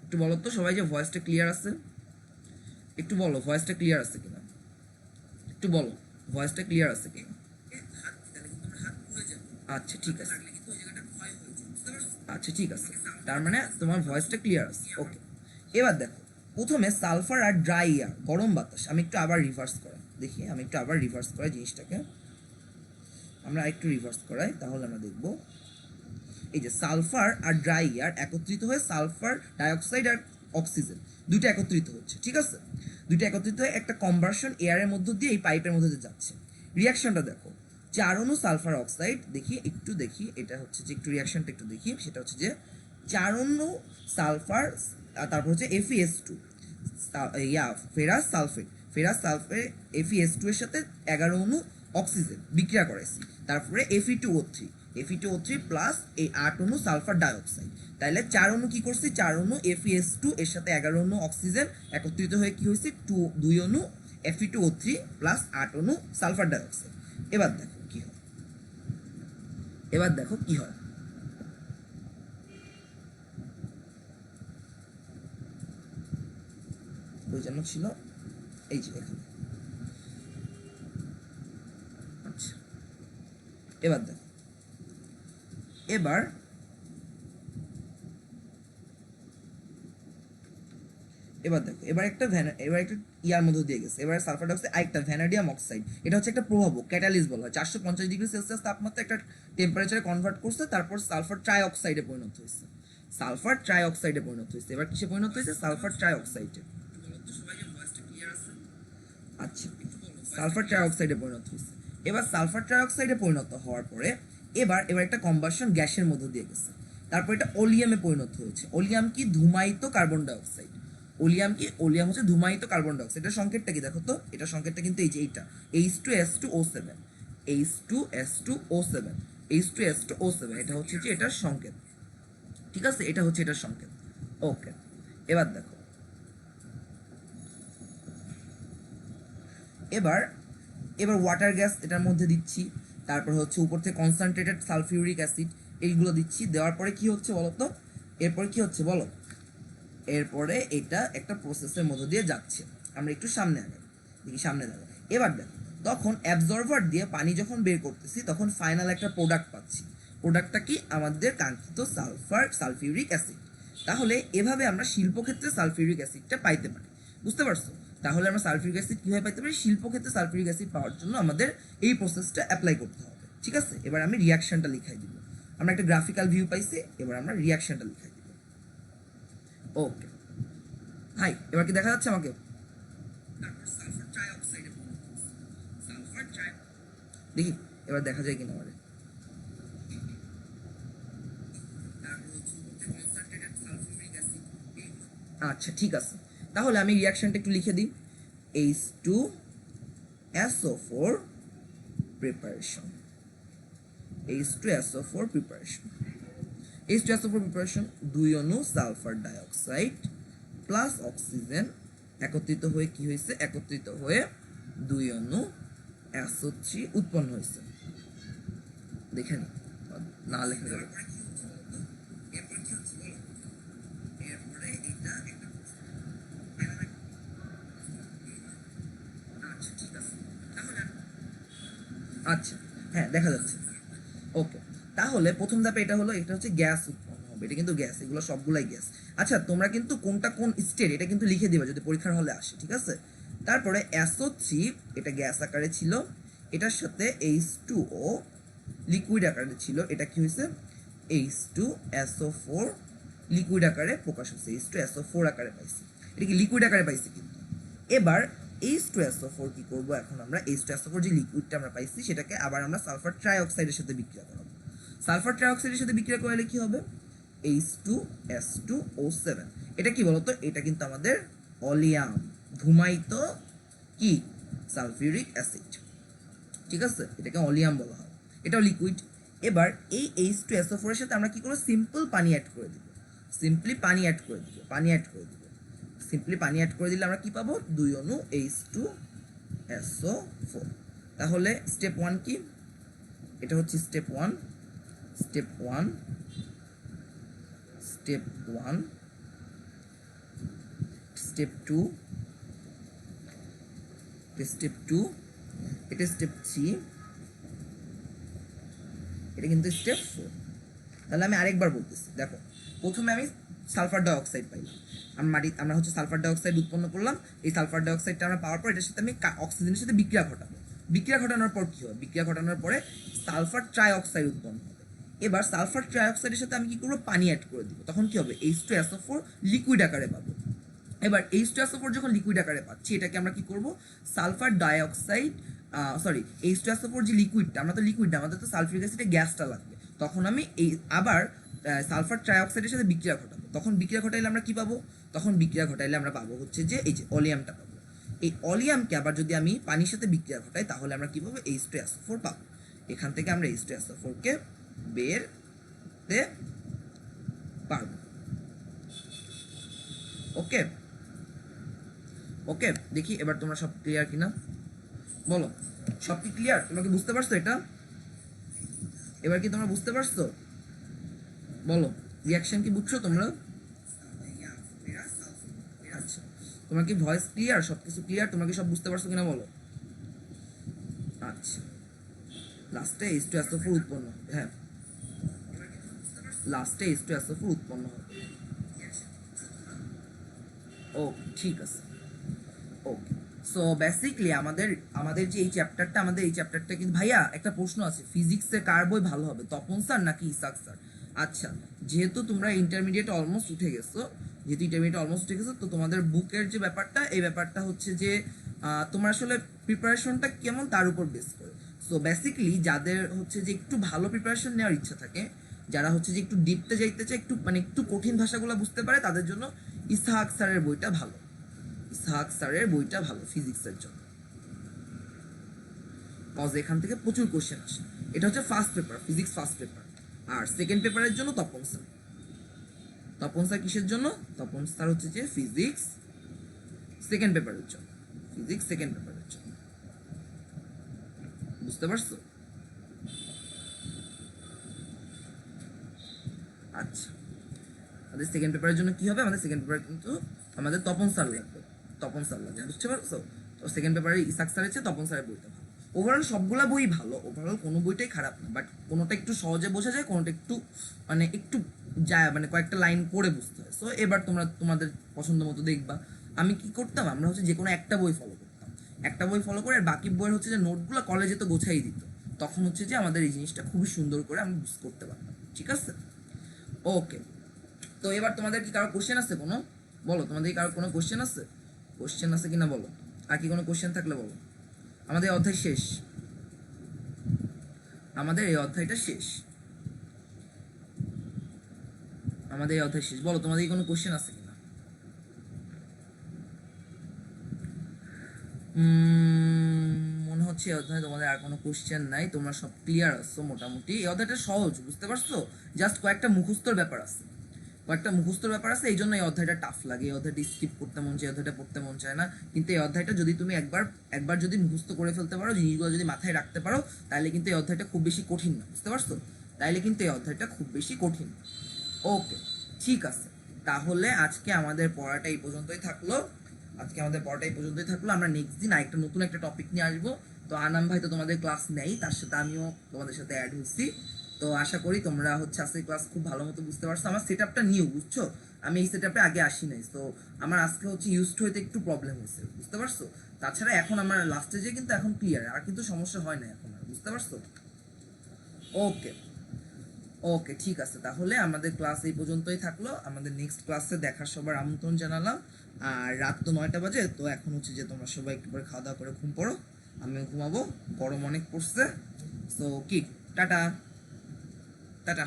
একটু বলো তো সবাই যে ভয়েসটা ক্লিয়ার আছে, একটু বলো ভয়েসটা ক্লিয়ার আছে কিনা, একটু বলো ভয়েসটা ক্লিয়ার আছে কিনা। আচ্ছা ঠিক আছে, আচ্ছা ঠিক আছে, তার মানে তোমার ভয়েসটা ক্লিয়ার আছে, ওকে। এবার দেখো, প্রথমে সালফার আর ড্রাই এয়ার, গরম বাতাস, আমি একটু আবার রিভার্স করাই দেখি, আমি একটু আবার রিভার্স করাই জিনিসটাকে, আমরা একটু রিভার্স করাই, তাহলে আমরা দেখব এই যে সালফার আর ড্রাই এয়ার একত্রিত হয়ে সালফার ডাইঅক্সাইড আর অক্সিজেন দুইটা একত্রিত হচ্ছে, ঠিক আছে? দুইটা একত্রিত হয়ে একটা কনভার্সন এয়ারের মধ্য দিয়ে এই পাইপের মধ্যে দিয়ে যাচ্ছে। রিয়াকশনটা দেখো, 4 অণু সালফার অক্সাইড, দেখি এটা হচ্ছে যে একটু রিয়াকশনটা একটু দেখি, সেটা হচ্ছে যে 4 অণু সালফার, তারপর হচ্ছে FeS2, ফেরাস সালফেট FeS2 এর সাথে 11 অণু অক্সিজেন বিক্রিয়া করাইছি, তারপরে Fe2O3 প্লাস এই 8 অণু সালফার ডাইঅক্সাইড, তাহলে 4 অণু কি করছি, 4 অণু FeS2 এর সাথে 11 অণু অক্সিজেন একত্রিত হয়ে কি হয়েছে, 2 অণু Fe2O3 প্লাস 8 অণু সালফার ডাইঅক্সাইড। এবার দেখো কি হয়, বোঝানো ছিল, এই যে এখানে। আচ্ছা, এবার দেখো, এবার একটা ইয়ার মধ্যে দিয়ে গেছে, এবার সালফার ডাইঅক্সাইড আরেকটা ভ্যানাডিয়াম অক্সাইড, এটা হচ্ছে একটা প্রভাবক, ক্যাটালিস্ট বলা হয়, 450 ডিগ্রি সেলসিয়াস তাপমাত্রা একটা টেম্পারেচারে কনভার্ট করছে, তারপর সালফার ট্রাই অক্সাইডে পরিণত হয়েছে, এবার কিসে পরিণত হয়েছে, সালফার ট্রাই অক্সাইডে। আচ্ছা, সালফার ট্রাই অক্সাইডে পরিণত হয়েছে। এবার সালফার ট্রাই অক্সাইডে পরিণত হওয়ার পরে এবার একটা কম্বাসন গ্যাসের মধ্যে দিয়ে গেছে, তারপর এটা ওলিয়ামে পরিণত হয়েছে। ওলিয়াম কি, ধূমায়িত কার্বন ডাইঅক্সাইড। ওলিয়াম হচ্ছে ধূমায়িত কার্বন ডাইঅক্সাইড। এটার সংকেতটা কি দেখো তো, এটা সংকেতটা কিন্তু এই যে এইটা H2S2O7, এটা হচ্ছে যে এটার সংকেত, ঠিক আছে? এটা হচ্ছে এটার সংকেত, ওকে। এবার দেখো, এবার ওয়াটার গ্যাস এটার মধ্যে দিচ্ছি, তারপর হচ্ছে উপর থেকে কনসেন্ট্রেটেড সালফিউরিক অ্যাসিড, এইগুলো দিচ্ছি, দেওয়ার পরে কি হচ্ছে বলো তো, এরপরে কি হচ্ছে বলো, এরপরে এটা একটা প্রসেসের মধ্য দিয়ে যাচ্ছে। আমরা একটু সামনে আগাই, দেখি সামনে দাঁড়াই। এবার দেখো, তখন অ্যাবজর্ভার দিয়ে পানি যখন বের করতেছি তখন ফাইনাল একটা প্রোডাক্ট পাচ্ছি। প্রোডাক্টটা কি, আমাদের কাঙ্ক্ষিত সালফিউরিক অ্যাসিড। তাহলে এভাবে আমরা শিল্পক্ষেত্রে সালফিউরিক অ্যাসিডটা পাইতে পারি, বুঝতে পারছো? তাহলে আমরা সালফিউরিক অ্যাসিড কীভাবে পাইতে পারি, শিল্পক্ষেত্রে সালফিউরিক অ্যাসিড পাওয়ার জন্য আমাদের এই প্রসেসটা অ্যাপ্লাই করতে হবে, ঠিক আছে? এবার আমি রিয়াকশনটা লিখাই দিব, আমরা একটা গ্রাফিক্যাল ভিউ পাইছি, এবার আমরা রিয়াকশনটা লিখাই দিব, ওকে। হাই, এবার কি দেখা যাচ্ছে আমাকে? তারপর সালফার ট্রাই অক্সাইডে পরিণত হয়েছে, দেখি এবার দেখা যায় কিনা আমাদের। আচ্ছা ঠিক আছে, তাহলে আমি রিয়াকশনটা একটু লিখে দিই। H2SO4 preparation, H2SO4 preparation, H2SO4 preparation, 2 অণু সালফার ডাইঅক্সাইড প্লাস অক্সিজেন একত্রিত হয়ে কি হয়েছে, একত্রিত হয়ে 2 অণু SO3 উৎপন্ন হয়েছে। দেখে নি, না লেখা যাবে। আচ্ছা হ্যাঁ দেখা যাচ্ছে। ওকে, তাহলে প্রথম ধাপে এটা হলো, এটা হচ্ছে গ্যাস উৎপন্ন হবে, এটা কিন্তু গ্যাস, এগুলো সবগুলাই গ্যাস। আচ্ছা তোমরা কিন্তু কোনটা কোন স্টেট এটা কিন্তু লিখে দিবা যদি পরীক্ষার হলে আসে, ঠিক আছে। তারপরে SO3 এটা গ্যাস আকারে ছিল, এটার সাথে H2O লিকুইড আকারে ছিল, এটা কি হয়েছে H2SO4 লিকুইড আকারে প্রকাশ হয়েছে, H2SO4 আকারে পাইছি, এটা কি লিকুইড আকারে পাইছি কিন্তু। এবার H2SO4 কি করব, এখন আমরা H2SO4 যে লিকুইডটা আমরা পাইছি সেটাকে আবার আমরা সালফার ট্রাইঅক্সাইডের সাথে বিক্রিয়া করাবো। সালফার ট্রাইঅক্সাইডের সাথে বিক্রিয়া করলে কি হবে, H2S2O7। এটা কি বলতো, এটা কিন্তু আমাদের অলিয়াম, ধূমায়িত কি সালফিউরিক অ্যাসিড, ঠিক আছে, এটাকে অলিয়াম বলা হয়, এটাও লিকুইড। এবার এই H2SO4 এর সাথে আমরা কি করব, সিম্পল পানি অ্যাড করে দিব, সিম্পলি পানি অ্যাড করে দিব, পানি অ্যাড করে দিব, সিম্পলি পানি অ্যাড করে দিলে আমরা কি পাবো, 2 অণু H2SO4। তাহলে স্টেপ 1 কি, এটা হচ্ছে step 1, step 1, step 1, step 2, step 2, এটা স্টেপ 3, এটা কিন্তু স্টেপ 4। তাহলে আমি আরেকবার বলতেছি, দেখো প্রথমে আমি সালফার ডাইঅক্সাইড পাইলাম, আমরা হচ্ছে সালফার ডাইঅক্সাইড উৎপন্ন করলাম, এই সালফার ডাইঅক্সাইডটা আমরা পাওয়ার পর এটার সাথে আমি অক্সিজেনের সাথে বিক্রিয়া ঘটাবো, বিক্রিয়া ঘটানোর পর কি হবে, বিক্রিয়া ঘটানোর পরে সালফার ট্রাইঅক্সাইড উৎপন্ন হবে। এবার সালফার ট্রাইঅক্সাইডের সাথে আমি কি করবো, পানি অ্যাড করে দিব, তখন কি হবে, H2SO4 লিকুইড আকারে পাবো। এবার H2SO4 যখন লিকুইড আকারে পাচ্ছি, এটাকে আমরা কি করব, সালফার ডাইঅক্সাইড H2SO4 যে লিকুইডটা, আমরা তো লিকুইড না, আমাদের তো সালফিউরিক অ্যাসিডে গ্যাসটা লাগবে, তখন আমি এই আবার সালফার ট্রাইঅক্সাইডের সাথে বিক্রিয়া ঘটাবো, তখন বিক্রিয়া ঘটাইলে আমরা কি পাবো, তখন বিক্রিয়া ঘটাইলে আমরা পাবো হচ্ছে যে এই যে অলিয়ামটা পাবো। এই অলিয়ামকে আবার যদি আমি পানির সাথে বিক্রিয়া ঘটাই তাহলে আমরা কি পাবো, H2SO4 পাবো। এখান থেকে আমরা H2SO4 কে বের করতে পারবো। ওকে ওকে, দেখি এবার তোমরা সব ক্লিয়ার কিনা বলো, সব কি ক্লিয়ার, তোমরা কি বুঝতে পারছো এটা, এবার কি তোমরা বুঝতে পারছো, বলো রিয়াকশন কি বুঝছো তোমরা। আচ্ছা তোমার কি ভয়েস ক্লিয়ার, সব কিছু ক্লিয়ার, তোমরা কি সব বুঝতে পারছো কিনা বলো। আচ্ছা লাস্টে H2SO4 উৎপন্ন হবে, হ্যাঁ লাস্টে H2SO4 উৎপন্ন হবে। ও ঠিক আছে, ওকে। সো বেসিক্যালি আমাদের আমাদের যে এই চ্যাপ্টারটা, আমাদের এই চ্যাপ্টারটা কিন্তু ভাইয়া একটা প্রশ্ন আছে, ফিজিক্সের কার বই ভালো হবে, তপন স্যার নাকি ইসাক স্যার। আচ্ছা যেহেতু তোমরা ইন্টারমিডিয়েট অলমোস্ট উঠে গেছো, যেহেতু ইন্টারমিডিয়েট অলমোস্ট উঠে গেছো, তো তোমাদের বুকের যে ব্যাপারটা, এই ব্যাপারটা হচ্ছে যে তোমার আসলে প্রিপারেশনটা কেমন তার উপর বেস করে। সো বেসিক্যালি যাদের হচ্ছে যে একটু ভালো প্রিপারেশন নেওয়ার ইচ্ছা থাকে, যারা হচ্ছে যে একটু ডিপতে যাইতে চায়, একটু মানে একটু কঠিন ভাষাগুলো বুঝতে পারে, তাদের জন্য ইসহাক স্যারের বইটা ভালো, ইসহাক স্যারের বইটা ভালো ফিজিক্সের জন্য, কজ এখান থেকে প্রচুর কোশ্চেন আসে। এটা হচ্ছে first paper, physics first paper. আর সেকেন্ড পেপারের জন্য তপন স্যার, তপন স্যার কিসের জন্য, তপন স্যার হচ্ছে যে ফিজিক্স সেকেন্ড পেপারের জন্য, ফিজিক্স সেকেন্ড পেপারের জন্য, বুঝতে পারছো। আচ্ছা আমাদের সেকেন্ড পেপারের জন্য কি হবে, আমাদের সেকেন্ড পেপার কিন্তু আমাদের তপন স্যার লাগবে, তপন স্যার লাগবে, বুঝতে পারছো। তো সেকেন্ড পেপারে ইসাক স্যার আছে, তপন স্যারের বইটা ভালো। ওভারঅল সবগুলা বই ভালো, ওভারঅল কোনো বইটাই খারাপ না, বাট কোনোটা একটু সহজে বোঝা যায়, কোনোটা একটু মানে একটু যায় মানে কয়েকটা লাইন পড়ে বুঝতে হয়। সো এবার তোমরা তোমাদের পছন্দ মতো দেখবা। আমি কি করতাম, আমরা হচ্ছে যে কোনো একটা বই ফলো করতাম, একটা বই ফলো করে, আর বাকি বইয়ের হচ্ছে যে নোটগুলো কলেজে তো গোছাই দিত, তখন হচ্ছে যে আমাদের এই জিনিসটা খুবই সুন্দর করে আমি বুঝ করতে পারতাম, ঠিক আছে। ওকে, তো এবার তোমাদের কি কারো কোশ্চেন আছে কোনো, বলো তোমাদের কি কারো কোনো কোশ্চেন আছে, কোশ্চেন আছে কিনা বলো, আর কি কোনো কোশ্চেন থাকলে বলো, আমাদের অধ্যায় শেষ। আমাদের এই অধ্যায়টা শেষ। আমাদের এই অধ্যায় শেষ। বলো তোমাদের কি কোনো কোশ্চেন আছে কিনা? মনে হচ্ছে এই অধ্যায়ে তোমাদের আর কোনো কোশ্চেন নাই, তোমরা সব ক্লিয়ার আছো মোটামুটি। এই অধ্যায়টা সহজ, বুঝতে পারছো? জাস্ট কয়েকটা মুখস্থর ব্যাপার আছে, এই জন্য এই অধ্যায়টা টাফ লাগে। এই অধ্যায়টা স্কিপ করতে মন চায়, এই অধ্যায়টা পড়তে মন চায় না। কিন্তু এই অধ্যায়টা যদি তুমি একবার যদি মুখস্থ করে ফেলতে পারো, জিনিসগুলো যদি মাথায় রাখতে পারো, তাহলে কিন্তু এই অধ্যায়টা খুব বেশি কঠিন না, বুঝতে পারছো? তাইলে কিন্তু এই অধ্যায়টা খুব বেশি কঠিন। ওকে, ঠিক আছে। তাহলে আজকে আমাদের পড়াটা এই পর্যন্তই থাকলো। আমরা নেক্সট দিন আরেকটা নতুন একটা টপিক নিয়ে আসবো। তো আনাম ভাই তো তোমাদের ক্লাস নেই, তার সাথে আমিও তোমাদের সাথে অ্যাড হচ্ছি। তো আশা করি তোমরা হচ্ছে আজকে ক্লাস খুব ভালো মতো বুঝতে পারছো। আমার সেট আপটা নিউ, বুঝছো? আমি এই সেট আপে আগে আসি নাই, তো আমার আজকে হচ্ছে ইউজড হইতে একটু প্রবলেম হয়েছে, বুঝতে পারছো? তাছাড়া এখন আমার লাস্টে যে কিন্তু এখন ক্লিয়ার, আর কিন্তু সমস্যা হয় না এখন আর, বুঝতে পারছো? ওকে ওকে, ঠিক আছে। তাহলে আমাদের ক্লাস এই পর্যন্তই থাকলো। আমাদের নেক্সট ক্লাসে দেখার সবার আমন্ত্রণ জানালাম। আর রাত তো 9টা বাজে, তো এখন হচ্ছে যে তোমরা সবাই একটু খাওয়া দাওয়া করে ঘুম পড়ো, আমিও ঘুমাবো, গরম অনেক পড়ছে। তো কি, টাটা টাটা।